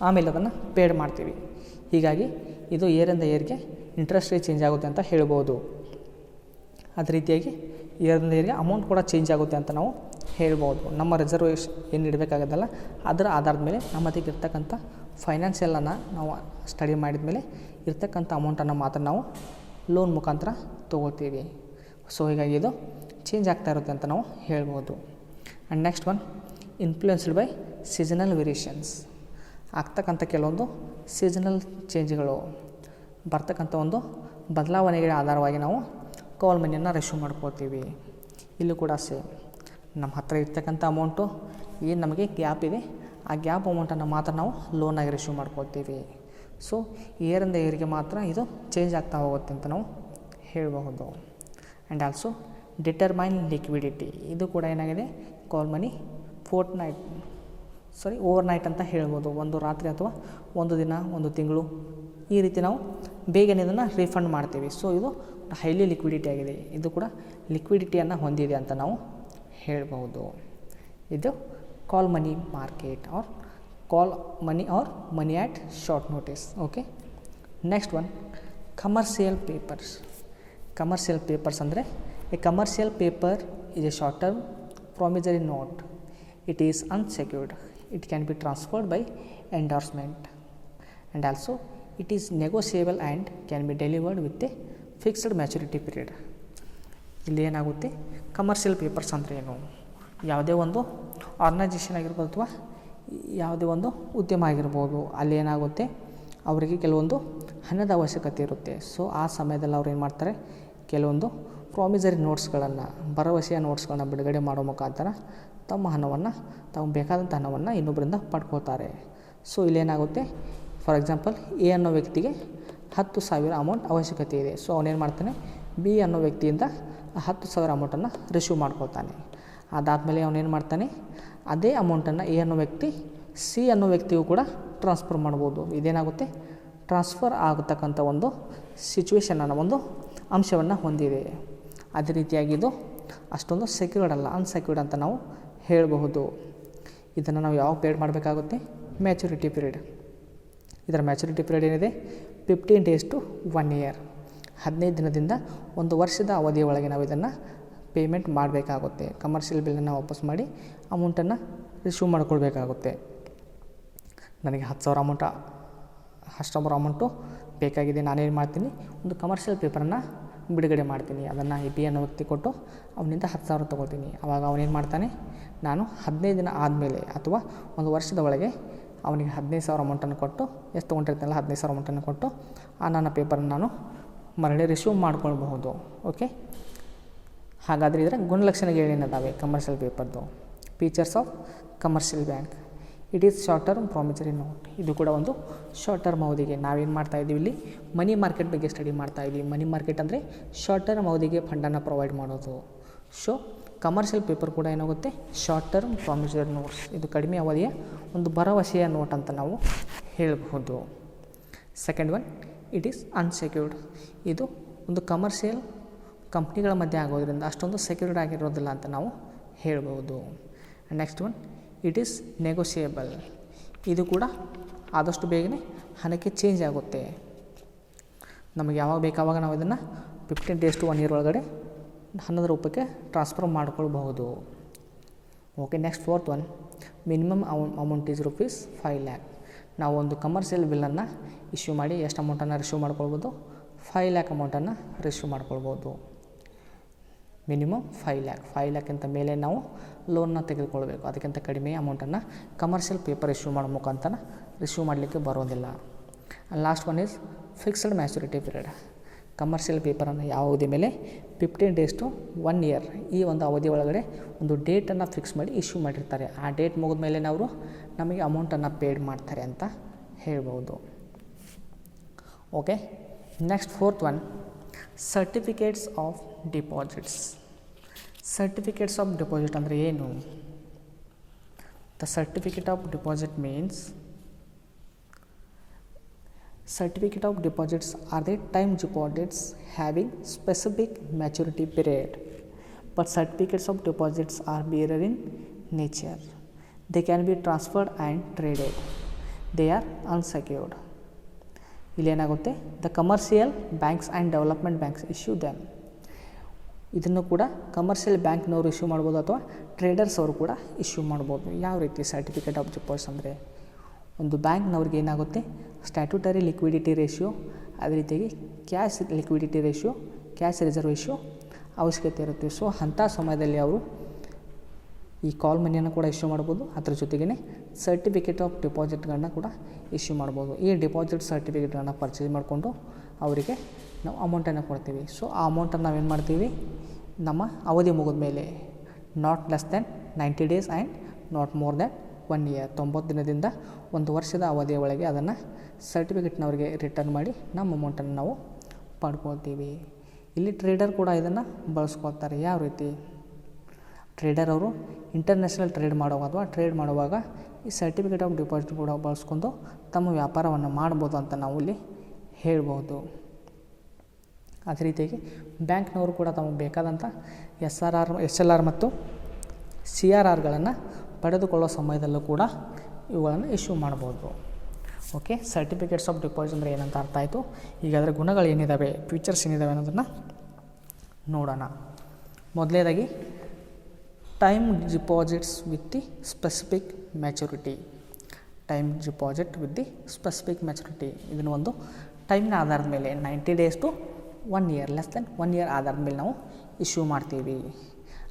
Speaker 1: ಆಮೇಲೆ ಅದನ್ನು ಪೇಡ್ ಮಾಡ್ತೀವಿ. ಹೀಗಾಗಿ ಇದು ಇಯರಿಂದ ಇಯರ್ಗೆ ಇಂಟ್ರೆಸ್ಟ್ ರೇಟ್ ಚೇಂಜ್ ಆಗುತ್ತೆ ಅಂತ ಹೇಳ್ಬೋದು. ಅದೇ ರೀತಿಯಾಗಿ ಇಯರಿಂದ ಇಯರ್ಗೆ ಅಮೌಂಟ್ ಕೂಡ ಚೇಂಜ್ ಆಗುತ್ತೆ ಅಂತ ನಾವು ಹೇಳ್ಬೋದು. ನಮ್ಮ ರಿಸರ್ವೇಷನ್ ಏನು ಇಡಬೇಕಾಗತ್ತಲ್ಲ, ಅದರ ಆಧಾರದ ಮೇಲೆ ನಮ್ಮದಿಗೆ ಇರ್ತಕ್ಕಂಥ ಫೈನಾನ್ಷಿಯಲನ್ನು ನಾವು ಸ್ಟಡಿ ಮಾಡಿದ ಮೇಲೆ ಇರ್ತಕ್ಕಂಥ ಅಮೌಂಟನ್ನು ಮಾತ್ರ ನಾವು ಲೋನ್ ಮುಖಾಂತರ ತೊಗೊಳ್ತೀವಿ. ಸೊ ಹೀಗಾಗಿ ಇದು ಚೇಂಜ್ ಆಗ್ತಾ ಇರುತ್ತೆ ಅಂತ ನಾವು ಹೇಳ್ಬೋದು. And next one, influenced by seasonal variations. ಆಗ್ತಕ್ಕಂಥ ಕೆಲವೊಂದು ಸೀಸನಲ್ ಚೇಂಜ್ಗಳು, ಬರ್ತಕ್ಕಂಥ ಒಂದು ಬದಲಾವಣೆಗಳ ಆಧಾರವಾಗಿ ನಾವು ಕಾಲ್ ಮನಿಯನ್ನು ರಿಸೀವ್ ಮಾಡ್ಕೊಳ್ತೀವಿ. ಇಲ್ಲೂ ಕೂಡ ಸೇಮ್, ನಮ್ಮ ಹತ್ತಿರ ಇರ್ತಕ್ಕಂಥ ಅಮೌಂಟು ಏನು ನಮಗೆ ಗ್ಯಾಪ್ ಇದೆ, ಆ ಗ್ಯಾಪ್ ಅಮೌಂಟನ್ನು ಮಾತ್ರ ನಾವು ಲೋನಾಗಿ ರಿಸೀವ್ ಮಾಡ್ಕೊಳ್ತೀವಿ. ಸೊ ಇಯರಿಂದ ಇಯರ್ಗೆ ಮಾತ್ರ ಇದು ಚೇಂಜ್ ಆಗ್ತಾ ಹೋಗುತ್ತೆ ಅಂತ ನಾವು ಹೇಳಬಹುದು. And also determine liquidity. ಇದು ಕೂಡ ಏನಾಗಿದೆ, ಕಾಲ್ ಮನಿ ಓವರ್ ನೈಟ್ ಅಂತ ಹೇಳ್ಬೋದು. ಒಂದು ರಾತ್ರಿ ಅಥವಾ ಒಂದು ದಿನ, ಒಂದು ತಿಂಗಳು, ಈ ರೀತಿ ನಾವು ಬೇಗನೆ ಇದನ್ನು ರೀಫಂಡ್ ಮಾಡ್ತೀವಿ. ಸೊ ಇದು ಹೈಲಿ ಲಿಕ್ವಿಡಿಟಿ ಆಗಿದೆ. ಇದು ಕೂಡ ಲಿಕ್ವಿಡಿಟಿಯನ್ನು ಹೊಂದಿದೆ ಅಂತ ನಾವು ಹೇಳ್ಬೋದು. ಇದು call money market or call money or money at short notice. Okay, next one, commercial papers. Commercial papers ಅಂದರೆ a commercial paper is a short-term promissory note. It is unsecured. It can be transferred by endorsement, and also it is negotiable and can be delivered with a fixed maturity period. ಇಲ್ಲಿ ಏನಾಗುತ್ತೆ, commercial papers ಅಂದರೆ ಏನು, ಯಾವುದೇ ಒಂದು organisation ಆಗಿರ್ಬೋದು ಅಥವಾ ಯಾವುದೇ ಒಂದು ಉದ್ಯಮ ಆಗಿರ್ಬೋದು, ಅಲ್ಲಿ ಏನಾಗುತ್ತೆ ಅವರಿಗೆ ಕೆಲವೊಂದು ಹಣದ ಅವಶ್ಯಕತೆ ಇರುತ್ತೆ. ಸೊ ಆ ಸಮಯದಲ್ಲಿ ಅವ್ರು ಏನು ಮಾಡ್ತಾರೆ, ಕೆಲವೊಂದು ಪ್ರಾಮಿಸರಿ ನೋಟ್ಸ್ಗಳನ್ನು, ಭರವಸೆಯ ನೋಟ್ಸ್ಗಳನ್ನ ಬಿಡುಗಡೆ ಮಾಡೋ ಮುಖಾಂತರ ತಮ್ಮ ಹಣವನ್ನು, ತಮಗೆ ಬೇಕಾದಂಥ ಹಣವನ್ನು ಇನ್ನೊಬ್ಬರಿಂದ ಪಡ್ಕೋತಾರೆ. ಸೊ ಇಲ್ಲೇನಾಗುತ್ತೆ, ಫಾರ್ ಎಕ್ಸಾಂಪಲ್ ಎ ಅನ್ನೋ ವ್ಯಕ್ತಿಗೆ 10,000 ಅಮೌಂಟ್ ಅವಶ್ಯಕತೆ ಇದೆ. ಸೊ ಅವನೇನು ಮಾಡ್ತಾನೆ, ಬಿ ಅನ್ನೋ ವ್ಯಕ್ತಿಯಿಂದ 10,000 ಅಮೌಂಟನ್ನು ರಿಸೀವ್ ಮಾಡ್ಕೊಳ್ತಾನೆ. ಅದಾದಮೇಲೆ ಅವನೇನು ಮಾಡ್ತಾನೆ, ಅದೇ ಅಮೌಂಟನ್ನು ಎ ಅನ್ನೋ ವ್ಯಕ್ತಿ ಸಿ ಅನ್ನೋ ವ್ಯಕ್ತಿಗೂ ಕೂಡ ಟ್ರಾನ್ಸ್ಫರ್ ಮಾಡ್ಬೋದು. ಇದೇನಾಗುತ್ತೆ, ಟ್ರಾನ್ಸ್ಫರ್ ಆಗತಕ್ಕಂಥ ಒಂದು ಸಿಚುವೇಷನನ್ನು, ಒಂದು ಅಂಶವನ್ನು ಹೊಂದಿದೆ. ಅದೇ ರೀತಿಯಾಗಿ ಇದು ಅಷ್ಟೊಂದು ಸೆಕ್ಯೂರ್ಡ್ ಅಲ್ಲ, ಅನ್ಸೆಕ್ಯೂರ್ಡ್ ಅಂತ ನಾವು ಹೇಳಬಹುದು. ಇದನ್ನು ನಾವು ಯಾವಾಗ ಪೇಡ್ ಮಾಡಬೇಕಾಗುತ್ತೆ, ಮ್ಯಾಚುರಿಟಿ ಪೀರಿಯಡ್. ಇದರ ಮ್ಯಾಚುರಿಟಿ ಪೀರಿಯಡ್ ಏನಿದೆ, 15 days to 1 year, 15 ದಿನದಿಂದ 1 ವರ್ಷದ ಅವಧಿಯ ಒಳಗೆ ನಾವು ಇದನ್ನು ಪೇಮೆಂಟ್ ಮಾಡಬೇಕಾಗುತ್ತೆ. ಕಮರ್ಷಿಯಲ್ ಬಿಲ್ಲನ್ನು ವಾಪಸ್ ಮಾಡಿ ಅಮೌಂಟನ್ನು ರಿಸೀವ್ ಮಾಡ್ಕೊಳ್ಬೇಕಾಗುತ್ತೆ. ನನಗೆ 10,000 ಅಮೌಂಟು ಬೇಕಾಗಿದೆ, ನಾನೇನು ಮಾಡ್ತೀನಿ, ಒಂದು ಕಮರ್ಷಿಯಲ್ ಪೇಪರನ್ನು ಬಿಡುಗಡೆ ಮಾಡ್ತೀನಿ. ಅದನ್ನು ಬಿ ಅನ್ನೋ ವ್ಯಕ್ತಿ ಕೊಟ್ಟು ಅವನಿಂದ 10,000 ತೊಗೊಳ್ತೀನಿ. ಆವಾಗ ಅವನೇನು ಮಾಡ್ತಾನೆ, ನಾನು 15 ದಿನ ಆದಮೇಲೆ ಅಥವಾ 1 ವರ್ಷದ ಒಳಗೆ ಅವನಿಗೆ 15,000 ಅಮೌಂಟನ್ನು ಕೊಟ್ಟು, ಎಷ್ಟು ತೊಗೊಂಡಿರ್ತೀನಲ್ಲ 15,000 ಅಮೌಂಟನ್ನು ಕೊಟ್ಟು ಆ ನನ್ನ ಪೇಪರನ್ನು ನಾನು ಮರಳಿ ರಿಸೀವ್ ಮಾಡ್ಕೊಳ್ಬಹುದು. ಓಕೆ, ಹಾಗಾದರೆ ಇದರ ಗುಣಲಕ್ಷಣಗಳೇನಿದ್ದಾವೆ ಕಮರ್ಷಿಯಲ್ ಪೇಪರ್ದು? Features of commercial bank. It is short term promissory note. ಇದು ಕೂಡ ಒಂದು ಶಾರ್ಟ್ ಟರ್ಮ್ ಅವಧಿಗೆ ನಾವೇನು ಮಾಡ್ತಾಯಿದ್ದೀವಿ, ಇಲ್ಲಿ ಮನಿ ಮಾರ್ಕೆಟ್ ಬಗ್ಗೆ ಸ್ಟಡಿ ಮಾಡ್ತಾಯಿದ್ದೀವಿ. ಮನಿ ಮಾರ್ಕೆಟ್ ಅಂದರೆ ಶಾರ್ಟ್ ಟರ್ಮ್ ಅವಧಿಗೆ ಫಂಡನ್ನು ಪ್ರೊವೈಡ್ ಮಾಡೋದು. ಸೊ ಕಮರ್ಷಿಯಲ್ ಪೇಪರ್ ಕೂಡ ಏನಾಗುತ್ತೆ, ಶಾರ್ಟ್ ಟರ್ಮ್ ಪ್ರಾಮಿಸರಿ ನೋಟ್ಸ್. ಇದು ಕಡಿಮೆ ಅವಧಿಯ ಒಂದು ಭರವಸೆಯ ನೋಟ್ ಅಂತ ನಾವು ಹೇಳಬಹುದು. Second one, it is unsecured. ಇದು ಒಂದು ಕಮರ್ಷಿಯಲ್ ಕಂಪ್ನಿಗಳ ಮಧ್ಯೆ ಆಗೋದ್ರಿಂದ ಅಷ್ಟೊಂದು ಸೆಕ್ಯೂರ್ಡ್ ಆಗಿರೋದಿಲ್ಲ ಅಂತ ನಾವು ಹೇಳ್ಬೋದು. Next one, it is negotiable. ಇದು ಕೂಡ ಆದಷ್ಟು ಬೇಗನೆ ಹಣಕ್ಕೆ ಚೇಂಜ್ ಆಗುತ್ತೆ. ನಮಗೆ ಯಾವಾಗ ಬೇಕಾವಾಗ ನಾವು ಇದನ್ನು 15 days to 1 year ಒಳಗಡೆ ಹಣದ ರೂಪಕ್ಕೆ ಟ್ರಾನ್ಸ್ಫರ್ ಮಾಡ್ಕೊಳ್ಬಹುದು. Okay, next fourth one, minimum amount is ₹5 lakh. ನಾವು ಒಂದು ಕಮರ್ಷಿಯಲ್ ಬಿಲ್ಲನ್ನು ಇಶ್ಯೂ ಮಾಡಿ ಎಷ್ಟು ಅಮೌಂಟನ್ನು ರಿಸೀವ್ ಮಾಡ್ಕೊಳ್ಬೋದು, 5 lakh ಅಮೌಂಟನ್ನು ರಿಸೀವ್ ಮಾಡ್ಕೊಳ್ಬೋದು. Minimum 5 lakh. 5 lakh ಮೇಲೆ ನಾವು ಲೋನ್ನ ತೆಗೆದುಕೊಳ್ಬೇಕು. ಅದಕ್ಕಿಂತ ಕಡಿಮೆ ಅಮೌಂಟನ್ನು ಕಮರ್ಷಿಯಲ್ ಪೇಪರ್ ಇಶ್ಯೂ ಮಾಡೋ ಮುಖಾಂತರ ರಿಸೀವ್ ಮಾಡಲಿಕ್ಕೆ ಬರೋದಿಲ್ಲ. Last one is fixed maturity period. Commercial ಪೇಪರನ್ನು ಯಾವ ಅವಧಿ ಮೇಲೆ, 15 days to 1 year, ಈ ಒಂದು ಅವಧಿ ಒಳಗಡೆ ಒಂದು ಡೇಟನ್ನು ಫಿಕ್ಸ್ ಮಾಡಿ ಇಶ್ಯೂ ಮಾಡಿರ್ತಾರೆ. ಆ ಡೇಟ್ ಮುಗಿದ ಮೇಲೆ ಅವರು ನಮಗೆ ಅಮೌಂಟನ್ನು ಪೇಡ್ ಮಾಡ್ತಾರೆ ಅಂತ ಹೇಳ್ಬೋದು. Okay, next fourth one, certificates of deposits. Certificates of deposit ಅಂದರೆ ಏನು? The certificate of deposit means, certificate of deposits are the time deposits having specific maturity period, but certificates of deposits are bearer in nature. They can be transferred and traded. They are unsecured. ಇಲ್ಲಿ ಏನಾಗುತ್ತೆ, the commercial banks and development banks issue them. ಇದನ್ನು ಕೂಡ commercial ಬ್ಯಾಂಕ್ನವರು issue ಮಾಡ್ಬೋದು ಅಥವಾ traders ಅವರು ಕೂಡ issue ಮಾಡ್ಬೋದು. ಯಾವ ರೀತಿ ಸರ್ಟಿಫಿಕೇಟ್ ಆಫ್ ಡಿಪಾಸಿಟ್ಸ್ ಅಂದರೆ, ಒಂದು ಬ್ಯಾಂಕ್ನವ್ರಿಗೆ ಏನಾಗುತ್ತೆ, ಸ್ಟ್ಯಾಟ್ಯೂಟರಿ ಲಿಕ್ವಿಡಿಟಿ ರೇಷಿಯೋ, ಅದೇ ರೀತಿಯಾಗಿ cash liquidity ratio, cash reserve ratio ಅವಶ್ಯಕತೆ ಇರುತ್ತೆ. ಸೊ ಅಂಥ ಸಮಯದಲ್ಲಿ ಅವರು ಈ ಕಾಲ್ ಮನಿಯನ್ನು ಕೂಡ ಇಶ್ಯೂ ಮಾಡ್ಬೋದು, ಅದರ ಜೊತೆಗೇ ಸರ್ಟಿಫಿಕೇಟ್ ಆಫ್ ಡಿಪಾಸಿಟ್ಗಳನ್ನ ಕೂಡ ಇಶ್ಯೂ ಮಾಡ್ಬೋದು. ಈ ಡಿಪಾಸಿಟ್ ಸರ್ಟಿಫಿಕೇಟ್ಗಳನ್ನ ಪರ್ಚೇಸ್ ಮಾಡಿಕೊಂಡು ಅವರಿಗೆ ನಾವು ಅಮೌಂಟನ್ನು ಕೊಡ್ತೀವಿ. ಸೊ ಆ ಅಮೌಂಟನ್ನು ನಾವೇನು ಮಾಡ್ತೀವಿ, ನಮ್ಮ ಅವಧಿ ಮುಗಿದ ಮೇಲೆ, not less than 90 days and not more than 1 year, 90 ದಿನದಿಂದ 1 ವರ್ಷದ ಅವಧಿಯ ಒಳಗೆ ಅದನ್ನು ಸರ್ಟಿಫಿಕೇಟ್ನವ್ರಿಗೆ ರಿಟರ್ನ್ ಮಾಡಿ ನಮ್ಮ ಅಮೌಂಟನ್ನು ನಾವು ಪಡ್ಕೊಳ್ತೀವಿ. ಇಲ್ಲಿ ಟ್ರೇಡರ್ ಕೂಡ ಇದನ್ನು ಬಳಸ್ಕೊಳ್ತಾರೆ. ಯಾವ ರೀತಿ? ಟ್ರೇಡರ್ ಅವರು ಇಂಟರ್ನ್ಯಾಷನಲ್ ಟ್ರೇಡ್ ಮಾಡುವಾಗ ಅಥವಾ ಟ್ರೇಡ್ ಮಾಡುವಾಗ ಈ ಸರ್ಟಿಫಿಕೇಟ್ ಆಫ್ ಡಿಪಾಸಿಟ್ ಕೂಡ ಬಳಸ್ಕೊಂಡು ತಮ್ಮ ವ್ಯಾಪಾರವನ್ನು ಮಾಡ್ಬೋದು ಅಂತ ನಾವು ಇಲ್ಲಿ ಹೇಳ್ಬೋದು. ಅದೇ ರೀತಿಯಾಗಿ ಬ್ಯಾಂಕ್ನವರು ಕೂಡ ತಮಗೆ ಬೇಕಾದಂಥ SLR ಮತ್ತು CRRಗಳನ್ನು ಪಡೆದುಕೊಳ್ಳೋ ಸಮಯದಲ್ಲೂ ಕೂಡ ಇವುಗಳನ್ನು ಇಶ್ಯೂ ಮಾಡ್ಬೋದು. ಓಕೆ, ಸರ್ಟಿಫಿಕೇಟ್ಸ್ ಆಫ್ ಡಿಪಾಸಿಟ್ ಅಂದರೆ ಏನಂತ ಅರ್ಥ ಆಯಿತು. ಈಗ ಅದರ ಗುಣಗಳು ಏನಿದ್ದಾವೆ, ಫೀಚರ್ಸ್ ಏನಿದ್ದಾವೆ ಅನ್ನೋದನ್ನು ನೋಡೋಣ. ಮೊದಲನೇದಾಗಿ time deposits with the specific maturity. Time deposit with the specific maturity, ಇದನ್ನು ಒಂದು ಟೈಮ್ನ ಆಧಾರದ ಮೇಲೆ 90 days to 1 year, less than 1 year ಆಧಾರದ ಮೇಲೆ ನಾವು ಇಶ್ಯೂ ಮಾಡ್ತೀವಿ.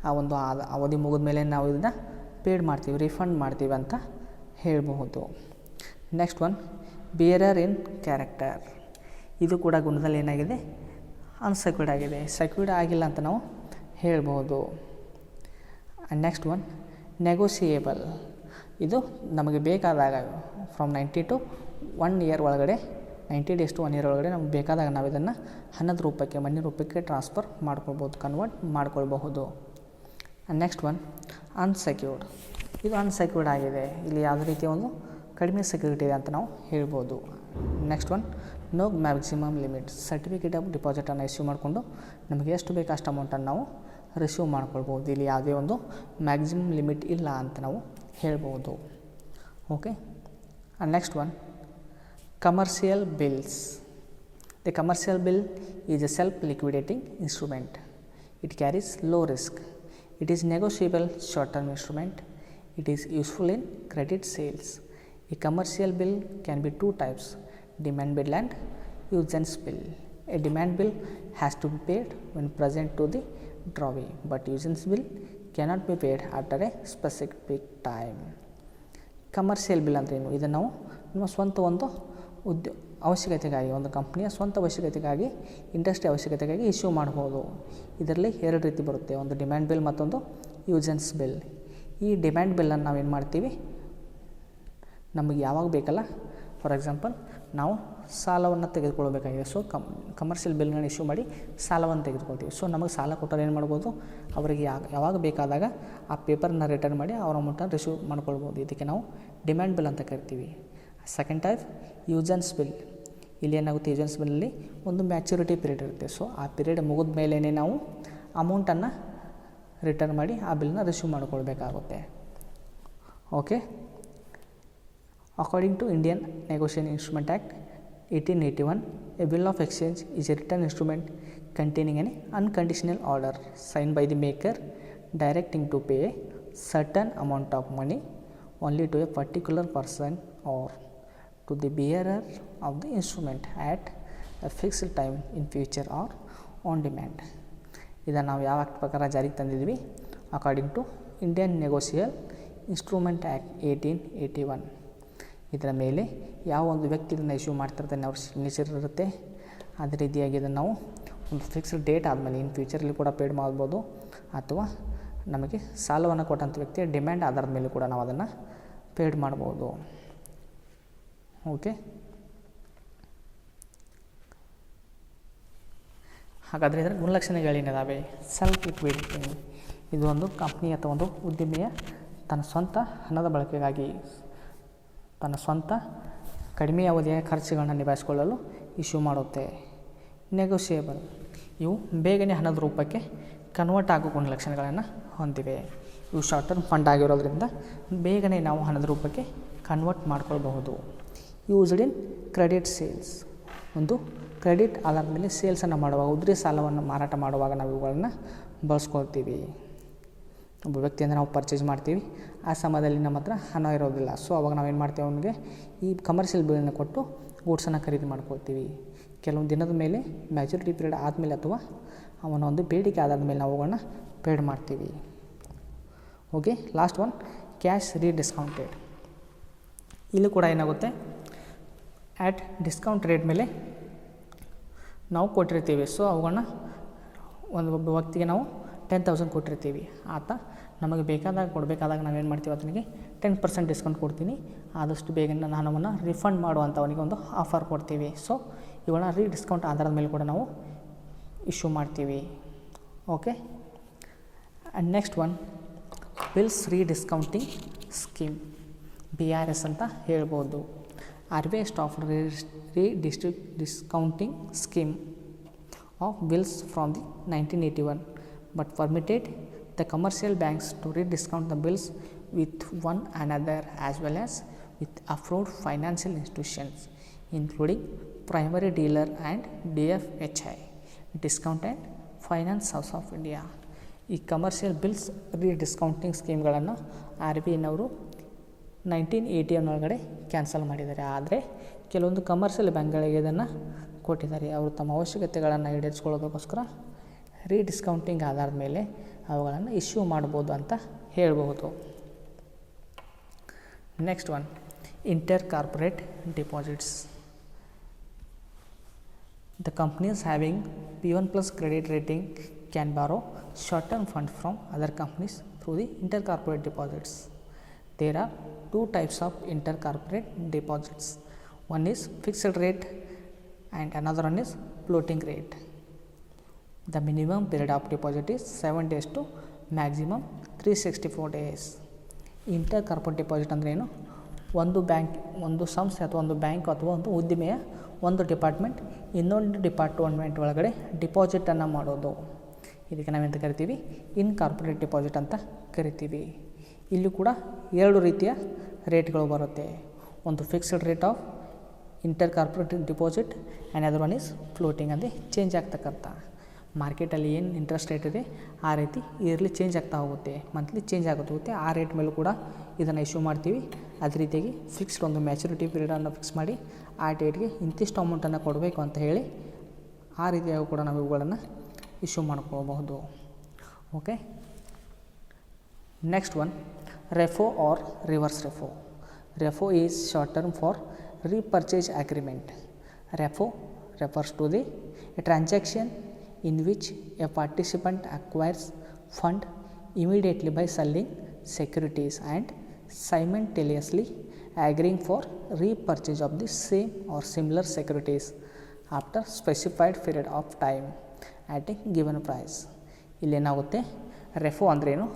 Speaker 1: ಆ ಒಂದು ಅವಧಿ ಮುಗಿದ ಮೇಲೆ ನಾವು ಇದನ್ನು ಪೇಡ್ ಮಾಡ್ತೀವಿ, ರಿಫಂಡ್ ಮಾಡ್ತೀವಿ ಅಂತ ಹೇಳಬಹುದು. Next one, bearer in character. ಇದು ಕೂಡ ಗುಣದಲ್ಲಿ ಏನಾಗಿದೆ, ಅನ್ಸೆಕ್ಯೂರ್ಡ್ ಆಗಿದೆ, ಸೆಕ್ಯೂರ್ಡ್ ಆಗಿಲ್ಲ ಅಂತ ನಾವು ಹೇಳ್ಬೋದು. Next one, ನೆಗೋಸಿಯೇಬಲ್. ಇದು ನಮಗೆ ಬೇಕಾದಾಗ ಫ್ರಮ್ 90 to 1 year ಒಳಗಡೆ, 90 days to 1 year ಒಳಗಡೆ ನಮ್ಗೆ ಬೇಕಾದಾಗ ನಾವು ಇದನ್ನು ಹಣದ ರೂಪಕ್ಕೆ, ಮನಿ ರೂಪಕ್ಕೆ ಟ್ರಾನ್ಸ್ಫರ್ ಮಾಡ್ಕೊಳ್ಬೋದು, ಕನ್ವರ್ಟ್ ಮಾಡ್ಕೊಳ್ಬಹುದು. Next one, unsecured. ಇದು ಅನ್ಸೆಕ್ಯೂರ್ಡ್ ಆಗಿದೆ, ಇಲ್ಲಿ ಯಾವುದೇ ರೀತಿಯ ಒಂದು ಕಡಿಮೆ ಸೆಕ್ಯೂರಿಟಿ ಇದೆ ಅಂತ ನಾವು ಹೇಳ್ಬೋದು. Next one, no maximum limit. Certificate of ಡಿಪಾಸಿಟನ್ನು ಇಶ್ಯೂ ಮಾಡಿಕೊಂಡು ನಮಗೆ ಎಷ್ಟು ಬೇಕು ಅಷ್ಟು ಅಮೌಂಟನ್ನು ನಾವು ರಿಸೀವ್ ಮಾಡ್ಕೊಳ್ಬೋದು. ಇಲ್ಲಿ ಯಾವುದೇ ಒಂದು ಮ್ಯಾಕ್ಸಿಮಮ್ ಲಿಮಿಟ್ ಇಲ್ಲ ಅಂತ ನಾವು ಹೇಳ್ಬೋದು. Okay, next one, commercial bills. The commercial bill is A self liquidating instrument. It carries low risk. It is negotiable short-term instrument. It is useful in credit sales. A commercial bill can be two types: demand bill and usance bill. A demand bill has to be paid when present to the drawee, but usance bill cannot be paid after a specific time. Commercial bill ಅಂದರೆ ಏನು, ಇದನ್ನು ನಾವು ನಮ್ಮ ಸ್ವಂತ ಒಂದು ಅವಶ್ಯಕತೆಗಾಗಿ, ಒಂದು ಕಂಪ್ನಿಯ ಸ್ವಂತ ಅವಶ್ಯಕತೆಗಾಗಿ, industry ಅವಶ್ಯಕತೆಗಾಗಿ issue ಮಾಡ್ಬೋದು. ಇದರಲ್ಲಿ 2 ರೀತಿ ಬರುತ್ತೆ, ಒಂದು ಡಿಮ್ಯಾಂಡ್ ಬಿಲ್, ಮತ್ತೊಂದು ಯೂಸೆನ್ಸ್ ಬಿಲ್. ಈ ಡಿಮ್ಯಾಂಡ್ ಬಿಲ್ಲನ್ನು ನಾವೇನು ಮಾಡ್ತೀವಿ, ನಮಗೆ ಯಾವಾಗ ಬೇಕಲ್ಲ, ಫಾರ್ ಎಕ್ಸಾಂಪಲ್ ನಾವು ಸಾಲವನ್ನು ತೆಗೆದುಕೊಳ್ಬೇಕಾಗಿದೆ, ಸೊ ಕಮರ್ಷಿಯಲ್ ಬಿಲ್ನ ಇಶ್ಯೂ ಮಾಡಿ ಸಾಲವನ್ನು ತೆಗೆದುಕೊಳ್ತೀವಿ. ಸೊ ನಮಗೆ ಸಾಲ ಕೊಟ್ಟರೆ ಏನು ಮಾಡ್ಬೋದು, ಅವರಿಗೆ ಯಾವಾಗ ಬೇಕಾದಾಗ ಆ ಪೇಪರ್ನ ರಿಟರ್ನ್ ಮಾಡಿ ಅವ್ರ ಅಮೌಂಟನ್ನು ರಿಸೀವ್ ಮಾಡ್ಕೊಳ್ಬೋದು. ಇದಕ್ಕೆ ನಾವು ಡಿಮ್ಯಾಂಡ್ ಬಿಲ್ ಅಂತ ಕರಿತೀವಿ. Second type usance bill. ಇಲ್ಲಿ ಏನಾಗುತ್ತೆ, ಯೂಸೆನ್ಸ್ ಬಿಲ್ಲಲ್ಲಿ ಒಂದು ಮ್ಯಾಚುರಿಟಿ ಪೀರಿಯಡ್ ಇರುತ್ತೆ. ಸೊ ಆ ಪೀರಿಯಡ್ ಮುಗಿದ ಮೇಲೇ ನಾವು ಅಮೌಂಟನ್ನು ರಿಟರ್ನ್ ಮಾಡಿ ಆ ಬಿಲ್ನ ರಿಸೀವ್ ಮಾಡ್ಕೊಳ್ಬೇಕಾಗುತ್ತೆ. Okay, according to Indian negotiation instrument act 1881, a bill of exchange is a written instrument containing an unconditional order signed by the maker directing to pay a certain amount of money only to a particular person or to the bearer of the instrument at a fixed time in future or on demand. ಇದನ್ನು ನಾವು ಯಾವ act ಪ್ರಕಾರ ಜಾರಿಗೆ ತಂದಿದ್ವಿ, according to Indian negotiable instrument act 1881. ಇದರ ಮೇಲೆ ಯಾವ ಒಂದು ವ್ಯಕ್ತಿ ಇದನ್ನು ಇಶ್ಯೂ ಮಾಡ್ತಿರ್ತಾನೆ ಅವ್ರ ಸಿಗ್ನೇಚರ್ ಇರುತ್ತೆ. ಅದೇ ರೀತಿಯಾಗಿ ಇದನ್ನು ನಾವು ಒಂದು ಫಿಕ್ಸ್ಡ್ ಡೇಟ್ ಆದಮೇಲೆ ಇನ್ ಫ್ಯೂಚರಲ್ಲಿ ಕೂಡ ಪೇಡ್ ಮಾಡ್ಬೋದು, ಅಥವಾ ನಮಗೆ ಸಾಲವನ್ನು ಕೊಟ್ಟಂಥ ವ್ಯಕ್ತಿಯ ಡಿಮ್ಯಾಂಡ್ ಆಧಾರದ ಮೇಲೆ ಕೂಡ ನಾವು ಅದನ್ನು ಪೇಡ್ ಮಾಡ್ಬೋದು. ಓಕೆ, ಹಾಗಾದರೆ ಇದರ ಗುಣಲಕ್ಷಣಗಳೇನಿದ್ದಾವೆ, ಸೆಲ್ಫ್ ಲಿಕ್ವಿಡಿಟಿ. ಇದು ಒಂದು ಕಂಪ್ನಿ ಅಥವಾ ಒಂದು ಉದ್ಯಮಿಯ ತನ್ನ ಸ್ವಂತ ಹಣದ ಬಳಕೆಗಾಗಿ, ತನ್ನ ಸ್ವಂತ ಕಡಿಮೆ ಅವಧಿಯ ಖರ್ಚುಗಳನ್ನು ನಿಭಾಯಿಸಿಕೊಳ್ಳಲು ಇಶ್ಯೂ ಮಾಡುತ್ತೆ. ನೆಗೋಷಿಯೇಬಲ್, ಇವು ಬೇಗನೆ ಹಣದ ರೂಪಕ್ಕೆ ಕನ್ವರ್ಟ್ ಆಗೋ ಗುಣಲಕ್ಷಣಗಳನ್ನು ಹೊಂದಿವೆ. ಇವು ಶಾರ್ಟ್ ಟರ್ಮ್ ಫಂಡ್ ಆಗಿರೋದ್ರಿಂದ ಬೇಗನೆ ನಾವು ಹಣದ ರೂಪಕ್ಕೆ ಕನ್ವರ್ಟ್ ಮಾಡ್ಕೊಳ್ಬಹುದು. Used in credit sales. ಒಂದು ಕ್ರೆಡಿಟ್ ಆಧಾರದ ಮೇಲೆ ಸೇಲ್ಸನ್ನು ಮಾಡುವಾಗ, ಉದ್ರಿ ಸಾಲವನ್ನು ಮಾರಾಟ ಮಾಡುವಾಗ ನಾವು ಇವುಗಳನ್ನು ಬಳಸ್ಕೊಳ್ತೀವಿ. ಒಬ್ಬ ವ್ಯಕ್ತಿಯಿಂದ ನಾವು ಪರ್ಚೇಸ್ ಮಾಡ್ತೀವಿ, ಆ ಸಮಯದಲ್ಲಿ ನಮ್ಮ ಹತ್ರ ಹಣ ಇರೋದಿಲ್ಲ. ಸೊ ಅವಾಗ ನಾವೇನು ಮಾಡ್ತೀವಿ, ಅವನಿಗೆ ಈ ಕಮರ್ಷಿಯಲ್ ಬಿಲ್ಲನ್ನು ಕೊಟ್ಟು ಗೂಡ್ಸನ್ನು ಖರೀದಿ ಮಾಡ್ಕೊಳ್ತೀವಿ. ಕೆಲವೊಂದು ದಿನದ ಮೇಲೆ ಮ್ಯಾಚುರಿಟಿ ಪೀರಿಯಡ್ ಆದಮೇಲೆ ಅಥವಾ ಅವನ ಒಂದು ಬೇಡಿಕೆ ಆಧಾರದ ಮೇಲೆ ನಾವು ಅವುಗಳನ್ನ ಪೇಡ್ ಮಾಡ್ತೀವಿ. Okay, last one, cash rediscounted. ಇಲ್ಲೂ ಕೂಡ ಏನಾಗುತ್ತೆ, ಆ್ಯಟ್ ಡಿಸ್ಕೌಂಟ್ ರೇಟ್ ಮೇಲೆ ನಾವು ಕೊಟ್ಟಿರ್ತೀವಿ. ಸೊ ಅವುಗಳನ್ನ ಒಬ್ಬ ವ್ಯಕ್ತಿಗೆ ನಾವು 10,000 ಕೊಟ್ಟಿರ್ತೀವಿ. ಆತ ನಮಗೆ ಬೇಕಾದಾಗ ಕೊಡಬೇಕಾದಾಗ ನಾವೇನು ಮಾಡ್ತೀವಿ, ಆತನಿಗೆ 10% ಡಿಸ್ಕೌಂಟ್ ಕೊಡ್ತೀನಿ, ಆದಷ್ಟು ಬೇಗ ನನ್ನ ಹಣವನ್ನು ರಿಫಂಡ್ ಮಾಡುವಂಥ ಅವನಿಗೆ ಒಂದು ಆಫರ್ ಕೊಡ್ತೀವಿ. ಸೊ ಇವುಗಳನ್ನ ರೀಡಿಸ್ಕೌಂಟ್ ಆಧಾರದ ಮೇಲೆ ಕೂಡ ನಾವು ಇಶ್ಯೂ ಮಾಡ್ತೀವಿ. Okay, and next one, bills rediscounting scheme, BRS ಅಂತ ಹೇಳ್ಬೋದು. RBI stopped discounting scheme of bills from the 1981, but permitted the commercial banks to rediscount the bills with one another as well as with approved financial institutions including primary dealer and DFHI, Discount and Finance House of India. ಈ commercial bills discounting ಸ್ಕೀಮ್ಗಳನ್ನು RBIನವರು 1981 ಒಳಗಡೆ cancel ಮಾಡಿದ್ದಾರೆ. ಆದರೆ ಕೆಲವೊಂದು commercial ಬ್ಯಾಂಕ್ಗಳಿಗೆ ಇದನ್ನು ಕೊಟ್ಟಿದ್ದಾರೆ. ಅವರು ತಮ್ಮ ಅವಶ್ಯಕತೆಗಳನ್ನು ಈಡೇರಿಸ್ಕೊಳ್ಳೋದಕ್ಕೋಸ್ಕರ ಡಿಸ್ಕೌಂಟಿಂಗ್ ಆಧಾರದ ಮೇಲೆ ಅವುಗಳನ್ನು ಇಶ್ಯೂ ಮಾಡ್ಬೋದು ಅಂತ ಹೇಳ್ಬೋದು. Next one, inter corporate deposits. The companies having P1 plus credit rating can borrow short-term funds from other companies through the intercorporate deposits. There are two types of intercorporate deposits. One is fixed rate and another one is floating rate. The minimum period of deposit is 7 days to maximum 364 days. Intercorporate deposit ಅಂದರೆ ಏನು? ಒಂದು bank, ಒಂದು ಸಂಸ್ಥೆ ಅಥವಾ ಒಂದು bank ಅಥವಾ ಒಂದು ಉದ್ದಿಮೆಯ ಒಂದು ಡಿಪಾರ್ಟ್ಮೆಂಟ್ ಇನ್ನೊಂದು ಡಿಪಾರ್ಟ್ಮೆಂಟ್ ಒಳಗಡೆ ಡಿಪಾಸಿಟನ್ನು ಮಾಡೋದು. ಇದಕ್ಕೆ ನಾವೆಂತ ಕರಿತೀವಿ? ಇನ್ಕಾರ್ಪೊರೇಟ್ ಡಿಪಾಸಿಟ್ ಅಂತ ಕರಿತೀವಿ. ಇಲ್ಲಿ ಕೂಡ ಎರಡು ರೀತಿಯ ರೇಟ್ಗಳು ಬರುತ್ತೆ. ಒಂದು fixed rate of inter corporate deposit and other one is floating ಅಂದರೆ ಚೇಂಜ್ ಆಗ್ತಕ್ಕಂಥ. ಮಾರ್ಕೆಟಲ್ಲಿ ಏನು ಇಂಟ್ರೆಸ್ಟ್ ರೇಟ್ ಇದೆ ಆ ರೀತಿ ಇಯರ್ಲಿ ಚೇಂಜ್ ಆಗ್ತಾ ಹೋಗುತ್ತೆ, ಮಂತ್ಲಿ ಚೇಂಜ್ ಆಗುತ್ತೆ ಹೋಗುತ್ತೆ. ಆ ರೇಟ್ ಮೇಲೂ ಕೂಡ ಇದನ್ನು ಇಶ್ಯೂ ಮಾಡ್ತೀವಿ. ಅದೇ ರೀತಿಯಾಗಿ ಫಿಕ್ಸ್ಡ್ ಒಂದು ಮ್ಯಾಚುರಿಟಿ ಪೀರಿಯಡನ್ನು ಫಿಕ್ಸ್ ಮಾಡಿ ಆ ಡೇಟ್ಗೆ ಇಂತಿಷ್ಟು ಅಮೌಂಟನ್ನು ಕೊಡಬೇಕು ಅಂತ ಹೇಳಿ ಆ ರೀತಿಯಾಗಿ ಕೂಡ ನಾವು ಇವುಗಳನ್ನು ಇಶ್ಯೂ ಮಾಡ್ಕೋಬಹುದು. Okay, next one, repo or reverse repo. Repo is short term for repurchase agreement. Repo refers to the transaction in which a participant acquires fund immediately by selling securities and simultaneously agreeing for repurchase of the same or similar securities after specified period of time at a given price. ಇಲ್ಲೇನಾಗುತ್ತೆ, ರೆಫೋ ಅಂದ್ರೇನು?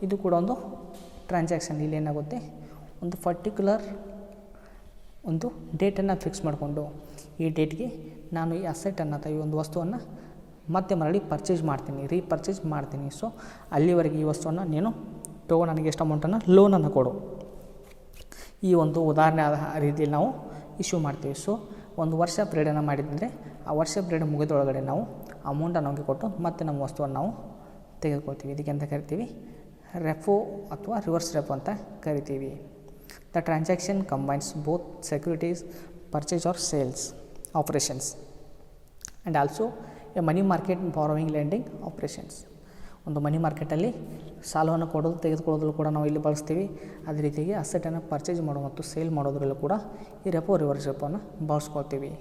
Speaker 1: ಇದು ಕೂಡ ಒಂದು transaction. ಇಲ್ಲೇನಾಗುತ್ತೆ, ಒಂದು particular ಒಂದು ಡೇಟನ್ನು fix ಮಾಡಿಕೊಂಡು ಈ ಡೇಟ್ಗೆ ನಾನು ಈ ಅಸೆಟನ್ನು ಅಥವಾ ಈ ಒಂದು ವಸ್ತುವನ್ನು ಮತ್ತೆ ಮರಳಿ ಪರ್ಚೇಸ್ ಮಾಡ್ತೀನಿ, ರೀಪರ್ಚೇಸ್ ಮಾಡ್ತೀನಿ. ಸೊ ಅಲ್ಲಿವರೆಗೆ ಈ ವಸ್ತುವನ್ನು ನೀನು ತಗೋ, ನನಗೆ ಎಷ್ಟು ಅಮೌಂಟನ್ನು ಲೋನನ್ನು ಕೊಡು. ಈ ಒಂದು ಉದಾಹರಣೆ ಆದ ರೀತಿಯಲ್ಲಿ ನಾವು ಇಶ್ಯೂ ಮಾಡ್ತೀವಿ. ಸೊ ಒಂದು ವರ್ಷ ಪೀರಿಯಡನ್ನು ಮಾಡಿದರೆ ಆ ವರ್ಷ ಪೀರಿಯಡ್ ಮುಗಿದೊಳಗಡೆ ನಾವು ಅಮೌಂಟನ್ನು ನಮಗೆ ಕೊಟ್ಟು ಮತ್ತೆ ನಮ್ಮ ವಸ್ತುವನ್ನು ನಾವು ತೆಗೆದುಕೊಳ್ತೀವಿ. ಇದಕ್ಕೆ ಅಂತ ಕರಿತೀವಿ ರೆಫೋ ಅಥವಾ ರಿವರ್ಸ್ ರೆಫೋ ಅಂತ ಕರಿತೀವಿ. The transaction combines both securities purchase or sales operations and also a money market borrowing lending operations. ಒಂದು ಮನಿ ಮಾರ್ಕೆಟಲ್ಲಿ ಸಾಲವನ್ನು ಕೊಡೋದು ತೆಗೆದುಕೊಳ್ಳೋದ್ರಲ್ಲೂ ಕೂಡ ನಾವು ಇಲ್ಲಿ ಬಳಸ್ತೀವಿ. ಅದೇ ರೀತಿಯಾಗಿ ಅಸೆಟನ್ನು ಪರ್ಚೇಸ್ ಮಾಡೋ ಮತ್ತು ಸೇಲ್ ಮಾಡೋದ್ರಲ್ಲೂ ಕೂಡ ಈ ರೆಪೋ ರಿವರ್ಸ್ ರೆಪೋನ ಬಳಸ್ಕೊಳ್ತೀವಿ.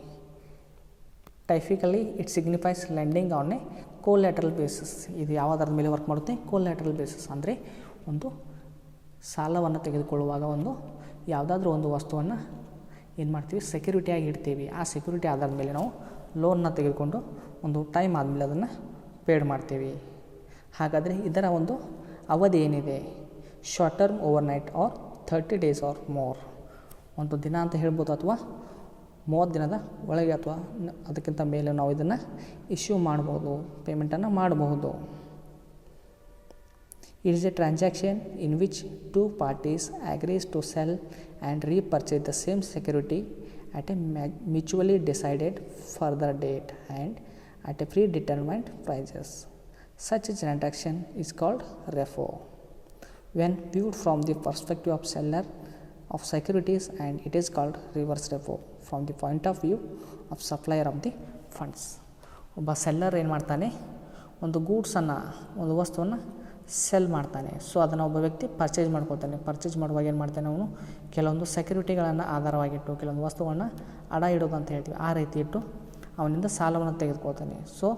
Speaker 1: Typically it signifies lending on a collateral basis. ಇದು ಯಾವುದರ ಮೇಲೆ ವರ್ಕ್ ಮಾಡುತ್ತೆ? ಕೋಲ್ಯಾಟ್ರಲ್ ಬೇಸಿಸ್ ಅಂದರೆ ಒಂದು ಸಾಲವನ್ನು ತೆಗೆದುಕೊಳ್ಳುವಾಗ ಒಂದು ಯಾವುದಾದ್ರೂ ಒಂದು ವಸ್ತುವನ್ನು ಏನು ಮಾಡ್ತೀವಿ, ಸೆಕ್ಯೂರಿಟಿಯಾಗಿ ಇಡ್ತೀವಿ. ಆ ಸೆಕ್ಯೂರಿಟಿ ಆಧಾರದ ಮೇಲೆ ನಾವು ಲೋನ್ನ ತೆಗೆದುಕೊಂಡು ಒಂದು ಟೈಮ್ ಆದಮೇಲೆ ಅದನ್ನು ಪೇಡ್ ಮಾಡ್ತೀವಿ. ಹಾಗಾದರೆ ಇದರ ಒಂದು ಅವಧಿ ಏನಿದೆ? Short term, overnight or 30 days or more. ಒಂದು ದಿನ ಅಂತ ಹೇಳ್ಬೋದು ಅಥವಾ 30 ದಿನದ ಒಳಗೆ ಅಥವಾ ಅದಕ್ಕಿಂತ ಮೇಲೆ ನಾವು ಇದನ್ನು ಇಶ್ಯೂ ಮಾಡ್ಬೋದು, ಪೇಮೆಂಟನ್ನು ಮಾಡಬಹುದು. It is a transaction in which two parties agrees to sell and repurchase the same security at a mutually decided further date and at a predetermined prices. Such a transaction is called repo. When viewed from the perspective of seller of securities, and it is called reverse repo from the point of view of supplier of the funds. ಒಬ್ಬ seller ಏನು ಮಾಡ್ತಾನೆ, ಒಂದು ಗೂಡ್ಸನ್ನು, ಒಂದು ವಸ್ತುವನ್ನು cell ಮಾಡ್ತಾನೆ. So ಅದನ್ನು ಒಬ್ಬ ವ್ಯಕ್ತಿ ಪರ್ಚೇಸ್ ಮಾಡ್ಕೊತಾನೆ. ಪರ್ಚೇಸ್ ಮಾಡುವಾಗ ಏನು ಮಾಡ್ತಾನೆ, ಅವನು ಕೆಲವೊಂದು ಸೆಕ್ಯೂರಿಟಿಗಳನ್ನು ಆಧಾರವಾಗಿಟ್ಟು ಕೆಲವೊಂದು ವಸ್ತುಗಳನ್ನು ಅಡ ಇಡೋದು ಅಂತ ಹೇಳ್ತೀವಿ. ಆ ರೀತಿ ಇಟ್ಟು ಅವನಿಂದ ಸಾಲವನ್ನು ತೆಗೆದುಕೊಳ್ತಾನೆ. ಸೊ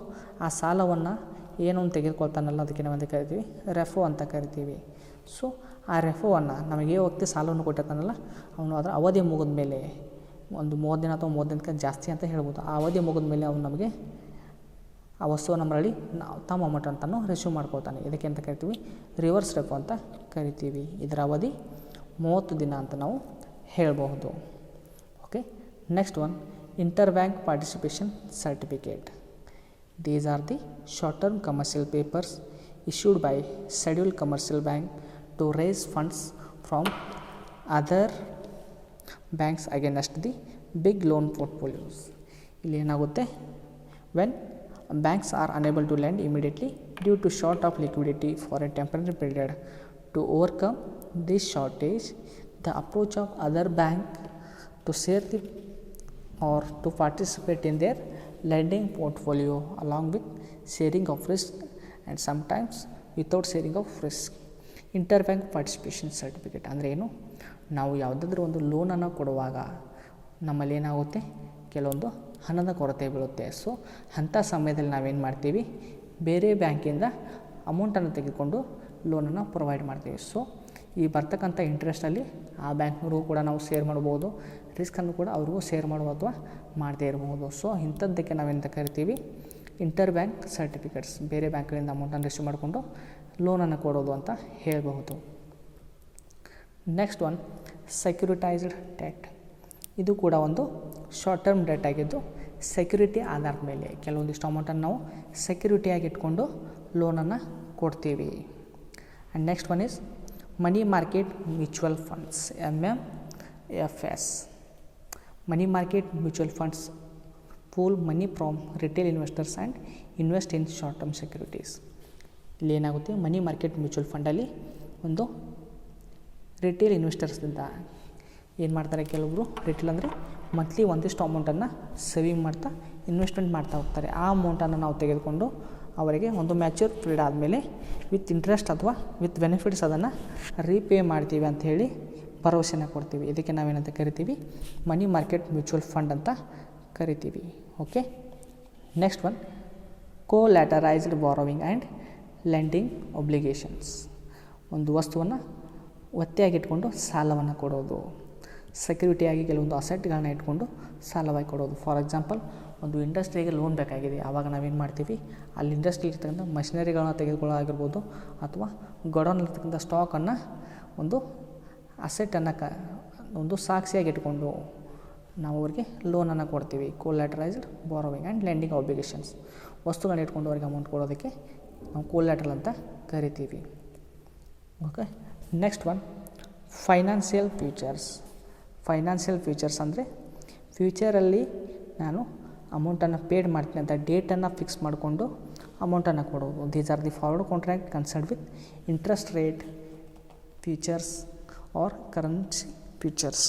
Speaker 1: ಆ ಸಾಲವನ್ನು ಏನೊಂದು ತೆಗೆದುಕೊಳ್ತಾನಲ್ಲ ಅದಕ್ಕೆ ನಾವಂತ ಕರಿತೀವಿ ರೆಫೋ ಅಂತ ಕರಿತೀವಿ. ಸೊ ಆ ರೆಫೋವನ್ನು ನಮಗೆ ಯಾವ ವ್ಯಕ್ತಿ ಸಾಲವನ್ನು ಕೊಟ್ಟಿರ್ತಾನಲ್ಲ ಅವನು ಅದರ ಅವಧಿ ಮುಗಿದ ಮೇಲೆ ಒಂದು 30 ದಿನ ಅಥವಾ 30 ದಿನಕ್ಕೆ ಜಾಸ್ತಿ ಅಂತ ಹೇಳ್ಬೋದು. ಆ ಅವಧಿ ಮುಗಿದ ಮೇಲೆ ಅವನು ನಮಗೆ ಆ ವಸ್ತುವನ್ನು ಮರಳಿ ತಮ್ಮ ಅಮೌಂಟ್ ಅಂತಲೂ ರಿಸೀವ್ ಮಾಡ್ಕೊಳ್ತಾನೆ. ಇದಕ್ಕೆ ಅಂತ ಕರಿತೀವಿ ರಿವರ್ಸ್ ರೆಪೋ ಅಂತ ಕರಿತೀವಿ. ಇದರ ಅವಧಿ 30 ದಿನ ಅಂತ ನಾವು ಹೇಳಬಹುದು. Okay, next one, inter bank participation certificate. These are the short-term commercial papers issued by scheduled commercial bank to raise funds from other banks against the big loan portfolios. ಇಲ್ಲಿ ಏನಾಗುತ್ತೆ, when banks are unable to lend immediately due to short of liquidity for a temporary period. To overcome this shortage, the approach of other bank to share the or to participate in their lending portfolio along with sharing of risk and sometimes without sharing of risk. Interbank participation certificate ಅಂದರೆ ಏನು, ನಾವು ಯಾವುದಾದ್ರೂ ಒಂದು ಲೋನನ್ನು ಕೊಡುವಾಗ ನಮ್ಮಲ್ಲಿ ಏನಾಗುತ್ತೆ, ಕೆಲವೊಂದು ಹಣದ ಕೊರತೆ ಬೀಳುತ್ತೆ. ಸೊ ಅಂಥ ಸಮಯದಲ್ಲಿ ನಾವೇನು ಮಾಡ್ತೀವಿ, ಬೇರೆ ಬ್ಯಾಂಕಿಂದ ಅಮೌಂಟನ್ನು ತೆಗೆದುಕೊಂಡು ಲೋನನ್ನು ಪ್ರೊವೈಡ್ ಮಾಡ್ತೀವಿ. ಸೊ ಈ ಬರ್ತಕ್ಕಂಥ ಇಂಟ್ರೆಸ್ಟಲ್ಲಿ ಆ ಬ್ಯಾಂಕ್ನವ್ರಿಗೂ ಕೂಡ ನಾವು ಶೇರ್ ಮಾಡ್ಬೋದು, ರಿಸ್ಕನ್ನು ಕೂಡ ಅವ್ರಿಗೂ ಶೇರ್ ಮಾಡುವ ಅಥವಾ ಮಾಡದೇ ಇರಬಹುದು. ಸೊ ಇಂಥದ್ದಕ್ಕೆ ನಾವೆಂತ ಕರಿತೀವಿ, ಇಂಟರ್ ಬ್ಯಾಂಕ್ ಸರ್ಟಿಫಿಕೇಟ್ಸ್. ಬೇರೆ ಬ್ಯಾಂಕ್ಗಳಿಂದ ಅಮೌಂಟನ್ನು ರಿಸೀವ್ ಮಾಡಿಕೊಂಡು ಲೋನನ್ನು ಕೊಡೋದು ಅಂತ ಹೇಳಬಹುದು. Next one, securitised debt. ಇದು ಕೂಡ ಒಂದು ಶಾರ್ಟ್ ಟರ್ಮ್ ಡೆಟ್ ಆಗಿದ್ದು ಸೆಕ್ಯೂರಿಟಿ ಆಧಾರದ ಮೇಲೆ ಕೆಲವೊಂದಿಷ್ಟು ಅಮೌಂಟನ್ನು ನಾವು ಸೆಕ್ಯೂರಿಟಿಯಾಗಿ ಇಟ್ಕೊಂಡು ಲೋನನ್ನು ಕೊಡ್ತೀವಿ. And next one is money market mutual funds, MMFs. Money market mutual funds pool money from retail investors and invest in short term securities. ಇಲ್ಲಿ ಏನಾಗುತ್ತೆ, ಮನಿ ಮಾರ್ಕೆಟ್ ಮ್ಯೂಚುವಲ್ ಫಂಡಲ್ಲಿ ಒಂದು ರಿಟೇಲ್ ಇನ್ವೆಸ್ಟರ್ಸ್ನಿಂದ ಏನು ಮಾಡ್ತಾರೆ, ಕೆಲವೊಬ್ಬರು ರಿಟೇಲ್ ಅಂದರೆ ಮಂತ್ಲಿ ಒಂದಿಷ್ಟು ಅಮೌಂಟನ್ನು ಸೇವಿಂಗ್ ಮಾಡ್ತಾ ಇನ್ವೆಸ್ಟ್ಮೆಂಟ್ ಮಾಡ್ತಾ ಹೋಗ್ತಾರೆ. ಆ ಅಮೌಂಟನ್ನು ನಾವು ತೆಗೆದುಕೊಂಡು ಅವರಿಗೆ ಒಂದು ಮ್ಯಾಚ್ಯೂರ್ ಪೀರಿಯಡ್ ಆದಮೇಲೆ ವಿತ್ ಇಂಟ್ರೆಸ್ಟ್ ಅಥವಾ ವಿತ್ ಬೆನಿಫಿಟ್ಸ್ ಅದನ್ನು ರೀಪೇ ಮಾಡ್ತೀವಿ ಅಂತ ಹೇಳಿ ಭರವಸೆನ ಕೊಡ್ತೀವಿ. ಇದಕ್ಕೆ ನಾವೇನಂತ ಕರಿತೀವಿ, ಮನಿ ಮಾರ್ಕೆಟ್ ಮ್ಯೂಚುವಲ್ ಫಂಡ್ ಅಂತ ಕರಿತೀವಿ. Okay, next one, collateralised borrowing and lending obligations. ಒಂದು ವಸ್ತುವನ್ನು ಒತ್ತೆಯಾಗಿಟ್ಕೊಂಡು ಸಾಲವನ್ನು ಕೊಡೋದು, ಸೆಕ್ಯೂರಿಟಿಯಾಗಿ ಕೆಲವೊಂದು ಅಸೆಟ್ಗಳನ್ನ ಇಟ್ಕೊಂಡು ಸಾಲವಾಗಿ ಕೊಡೋದು. ಫಾರ್ ಎಕ್ಸಾಂಪಲ್, ಒಂದು ಇಂಡಸ್ಟ್ರಿಗೆ ಲೋನ್ ಬೇಕಾಗಿದೆ, ಆವಾಗ ನಾವೇನು ಮಾಡ್ತೀವಿ, ಅಲ್ಲಿ ಇಂಡಸ್ಟ್ರಿ ಇರ್ತಕ್ಕಂಥ ಮಷಿನರಿಗಳನ್ನ ತೆಗೆದುಕೊಳ್ಳೋದಾಗಿರ್ಬೋದು ಅಥವಾ ಗೋಡೌನಲ್ಲಿರ್ತಕ್ಕಂಥ ಸ್ಟಾಕನ್ನು ಒಂದು ಅಸೆಟನ್ನು ಒಂದು ಸಾಕ್ಷಿಯಾಗಿ ಇಟ್ಕೊಂಡು ನಾವು ಅವ್ರಿಗೆ ಲೋನನ್ನು ಕೊಡ್ತೀವಿ. Collateralized borrowing and lending obligations. ವಸ್ತುಗಳನ್ನ ಇಟ್ಕೊಂಡು ಅವ್ರಿಗೆ ಅಮೌಂಟ್ ಕೊಡೋದಕ್ಕೆ ನಾವು ಕೋಲ್ಯಾಟರಲ್ ಅಂತ ಕರಿತೀವಿ. Okay, next one, financial futures. Financial futures ಅಂದರೆ ಫ್ಯೂಚರಲ್ಲಿ ನಾನು ಅಮೌಂಟನ್ನು ಪೇಡ್ ಮಾಡ್ತೀನಿ ಅಂತ ಡೇಟನ್ನು ಫಿಕ್ಸ್ ಮಾಡಿಕೊಂಡು ಅಮೌಂಟನ್ನು ಕೊಡೋದು. These are the forward contract concern with interest rate futures or currency futures.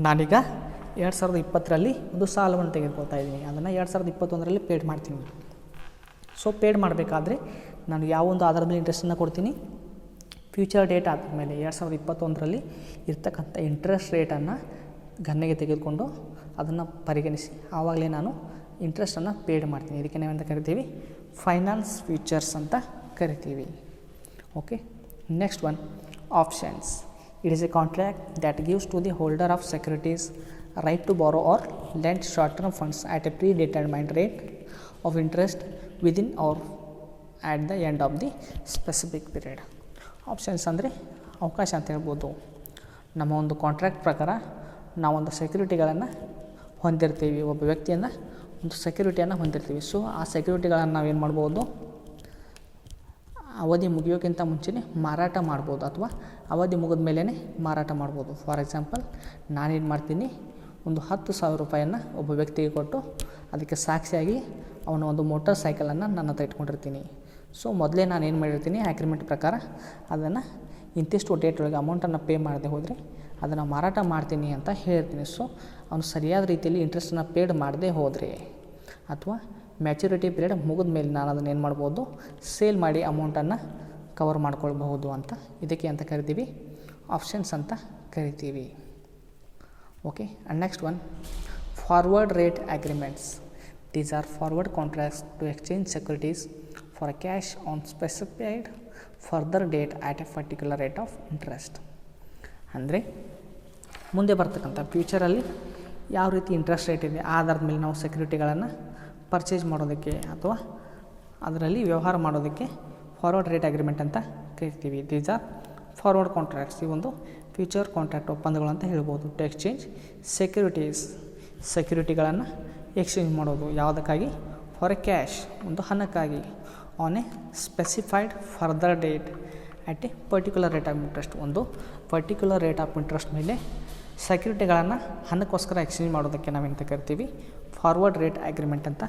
Speaker 1: ನಾನೀಗ 2020ರಲ್ಲಿ ಒಂದು ಸಾಲವನ್ನು ತೆಗೆದುಕೊಳ್ತಾ ಇದ್ದೀನಿ, ಅದನ್ನು 2021ರಲ್ಲಿ ಪೇಡ್ ಮಾಡ್ತೀನಿ. ಸೊ ಪೇಡ್ ಮಾಡಬೇಕಾದ್ರೆ ನಾನು ಯಾವೊಂದು ಆಧಾರದ ಮೇಲೆ ಇಂಟ್ರೆಸ್ಟನ್ನು ಕೊಡ್ತೀನಿ, ಫ್ಯೂಚರ್ ಡೇಟ್ ಆದಮೇಲೆ 2021ರಲ್ಲಿ ಇರ್ತಕ್ಕಂಥ ಇಂಟ್ರೆಸ್ಟ್ ರೇಟನ್ನು ಗಣನೆಗೆ ತೆಗೆದುಕೊಂಡು ಅದನ್ನು ಪರಿಗಣಿಸಿ ಆವಾಗಲೇ ನಾನು ಇಂಟ್ರೆಸ್ಟನ್ನು ಪೇಡ್ ಮಾಡ್ತೀನಿ. ಇದಕ್ಕೆ ನಾವೆಂತ ಕರಿತೀವಿ, ಫೈನಾನ್ಸ್ ಫ್ಯೂಚರ್ಸ್ ಅಂತ ಕರಿತೀವಿ. Okay, next one, options. It is a contract that gives to the holder of securities right to borrow or lend short term funds at a predetermined rate of interest within or at the end of the specific period. Options ಅಂದರೆ ಅವಕಾಶ ಅಂತ ಹೇಳ್ಬೋದು. ನಮ್ಮ ಒಂದು contract ಪ್ರಕಾರ ನಾವೊಂದು ಸೆಕ್ಯೂರಿಟಿಗಳನ್ನು ಹೊಂದಿರ್ತೀವಿ, ಒಬ್ಬ ವ್ಯಕ್ತಿಯಿಂದ ಒಂದು ಸೆಕ್ಯೂರಿಟಿಯನ್ನು ಹೊಂದಿರ್ತೀವಿ. ಸೊ ಆ ಸೆಕ್ಯೂರಿಟಿಗಳನ್ನು ನಾವೇನು ಮಾಡ್ಬೋದು, ಅವಧಿ ಮುಗಿಯೋಕ್ಕಿಂತ ಮುಂಚೆನೇ ಮಾರಾಟ ಮಾಡ್ಬೋದು ಅಥವಾ ಅವಧಿ ಮುಗಿದ ಮೇಲೇ ಮಾರಾಟ ಮಾಡ್ಬೋದು. ಫಾರ್ ಎಕ್ಸಾಂಪಲ್, ನಾನೇನು ಮಾಡ್ತೀನಿ, ಒಂದು 10,000 ರೂಪಾಯಿಯನ್ನು ಒಬ್ಬ ವ್ಯಕ್ತಿಗೆ ಕೊಟ್ಟು ಅದಕ್ಕೆ ಸಾಕ್ಷಿಯಾಗಿ ಅವನ ಒಂದು ಮೋಟರ್ ಸೈಕಲನ್ನು ನನ್ನ ಹತ್ರ ಇಟ್ಕೊಂಡಿರ್ತೀನಿ. ಸೊ ಮೊದಲೇ ನಾನು ಏನು ಮಾಡಿರ್ತೀನಿ, ಅಗ್ರಿಮೆಂಟ್ ಪ್ರಕಾರ ಅದನ್ನು ಇಂತಿಷ್ಟು ಡೇಟ್ ಒಳಗೆ ಅಮೌಂಟನ್ನು ಪೇ ಮಾಡದೆ ಹೋದರೆ ಅದನ್ನು ಮಾರಾಟ ಮಾಡ್ತೀನಿ ಅಂತ ಹೇಳಿರ್ತೀನಿ. ಸೊ ಅವನು ಸರಿಯಾದ ರೀತಿಯಲ್ಲಿ ಇಂಟ್ರೆಸ್ಟನ್ನು ಪೇಡ್ ಮಾಡದೆ ಹೋದರೆ ಅಥವಾ ಮ್ಯಾಚುರಿಟಿ ಪೀರಿಯಡ್ ಮುಗಿದ ಮೇಲೆ ನಾನು ಅದನ್ನು ಏನು ಮಾಡ್ಬೋದು, ಸೇಲ್ ಮಾಡಿ ಅಮೌಂಟನ್ನು ಕವರ್ ಮಾಡ್ಕೊಳ್ಬಹುದು ಅಂತ. ಇದಕ್ಕೆ ಅಂತ ಕರಿತೀವಿ, ಆಪ್ಷನ್ಸ್ ಅಂತ ಕರಿತೀವಿ. Okay, and next one, forward rate agreements. These are forward contracts to exchange securities for cash on specified further date at a particular rate of interest. ಅಂದರೆ ಮುಂದೆ ಬರ್ತಕ್ಕಂಥ ಫ್ಯೂಚರಲ್ಲಿ ಯಾವ ರೀತಿ ಇಂಟ್ರೆಸ್ಟ್ ರೇಟ್ ಇದೆ ಆಧಾರದ ಮೇಲೆ ನಾವು ಸೆಕ್ಯೂರಿಟಿಗಳನ್ನು ಪರ್ಚೇಸ್ ಮಾಡೋದಕ್ಕೆ ಅಥವಾ ಅದರಲ್ಲಿ ವ್ಯವಹಾರ ಮಾಡೋದಕ್ಕೆ ಫಾರ್ವರ್ಡ್ ರೇಟ್ ಅಗ್ರಿಮೆಂಟ್ ಅಂತ ಕರಿತೀವಿ. These are forward contracts. ಈ ಒಂದು ಫ್ಯೂಚರ್ ಕಾಂಟ್ರಾಕ್ಟ್ ಒಪ್ಪಂದಗಳು ಅಂತ ಹೇಳ್ಬೋದು. ಟು ಎಕ್ಸ್ಚೇಂಜ್ ಸೆಕ್ಯೂರಿಟೀಸ್, ಸೆಕ್ಯೂರಿಟಿಗಳನ್ನು ಎಕ್ಸ್ಚೇಂಜ್ ಮಾಡೋದು ಯಾವುದಕ್ಕಾಗಿ, ಫಾರ್ ಎ ಕ್ಯಾಶ್, ಒಂದು ಹಣಕ್ಕಾಗಿ, on A specified further date at A particular rate of interest. ಒಂದು ಪರ್ಟಿಕ್ಯುಲರ್ ರೇಟ್ ಆಫ್ ಇಂಟ್ರೆಸ್ಟ್ ಮೇಲೆ ಸೆಕ್ಯೂರಿಟಿಗಳನ್ನು ಹಣಕ್ಕೋಸ್ಕರ ಎಕ್ಸ್ಚೇಂಜ್ ಮಾಡೋದಕ್ಕೆ ನಾವೆಂತ ಕರಿತೀವಿ, ಫಾರ್ವರ್ಡ್ ರೇಟ್ ಅಗ್ರಿಮೆಂಟ್ ಅಂತ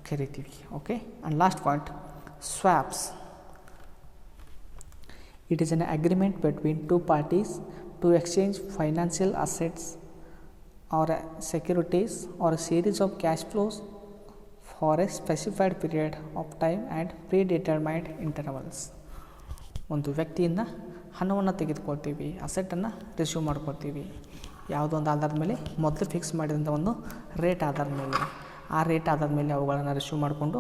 Speaker 1: ಕರಿತೀವಿ. Okay. And last point, swaps. It is an agreement between two parties to exchange financial assets or securities or a series of cash flows for a specified period of time and predetermined intervals. ಒಂದು ವ್ಯಕ್ತಿಯಿಂದ ಹಣವನ್ನು ತೆಗೆದುಕೊಳ್ತೀವಿ, ಅಸೆಟನ್ನು receive ಮಾಡ್ಕೊಳ್ತೀವಿ. ಯಾವುದೋ ಒಂದು ಆಧಾರದ ಮೇಲೆ ಮೊದಲು fix ಮಾಡಿದಂಥ ಒಂದು ರೇಟ್ ಆಧಾರದ ಮೇಲೆ, ಆ ರೇಟ್ ಆಧಾರ ಮೇಲೆ ಅವುಗಳನ್ನು ರಿಸೀವ್ ಮಾಡಿಕೊಂಡು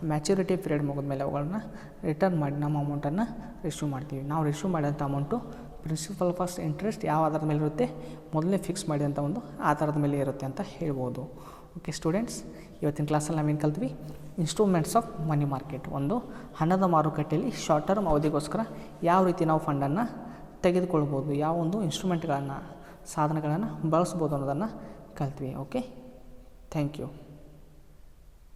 Speaker 1: ಮ್ಯಾಚುರಿಟಿ ಪೀರಿಯಡ್ ಮುಗಿದ ಮೇಲೆ ಅವುಗಳನ್ನು ರಿಟರ್ನ್ ಮಾಡಿ ನಮ್ಮ ಅಮೌಂಟನ್ನು ರಿಸೀವ್ ಮಾಡ್ತೀವಿ. ನಾವು ರಿಸೀವ್ ಮಾಡಿದಂಥ ಅಮೌಂಟು ಪ್ರಿನ್ಸಿಪಲ್ ಫಸ್ಟ್ ಇಂಟ್ರೆಸ್ಟ್ ಯಾವ ಆಧಾರದ ಮೇಲೆ ಇರುತ್ತೆ, ಮೊದಲನೇ ಫಿಕ್ಸ್ ಮಾಡಿದಂಥ ಒಂದು ಆಧಾರದ ಮೇಲೆ ಇರುತ್ತೆ ಅಂತ ಹೇಳ್ಬೋದು. ಓಕೆ ಸ್ಟೂಡೆಂಟ್ಸ್, ಇವತ್ತಿನ ಕ್ಲಾಸಲ್ಲಿ ನಾವೇನು ಕಲ್ತ್ವಿ, ಇನ್ಸ್ಟ್ರೂಮೆಂಟ್ಸ್ ಆಫ್ ಮನಿ ಮಾರ್ಕೆಟ್. ಒಂದು ಹಣದ ಮಾರುಕಟ್ಟೆಯಲ್ಲಿ ಶಾರ್ಟ್ ಟರ್ಮ್ ಅವಧಿಗೋಸ್ಕರ ಯಾವ ರೀತಿ ನಾವು ಫಂಡನ್ನು ತೆಗೆದುಕೊಳ್ಬೋದು, ಯಾವ ಒಂದು ಇನ್ಸ್ಟ್ರೂಮೆಂಟ್ಗಳನ್ನು, ಸಾಧನಗಳನ್ನು ಬಳಸ್ಬೋದು ಅನ್ನೋದನ್ನು ಕಲ್ತ್ವಿ. Okay, thank you.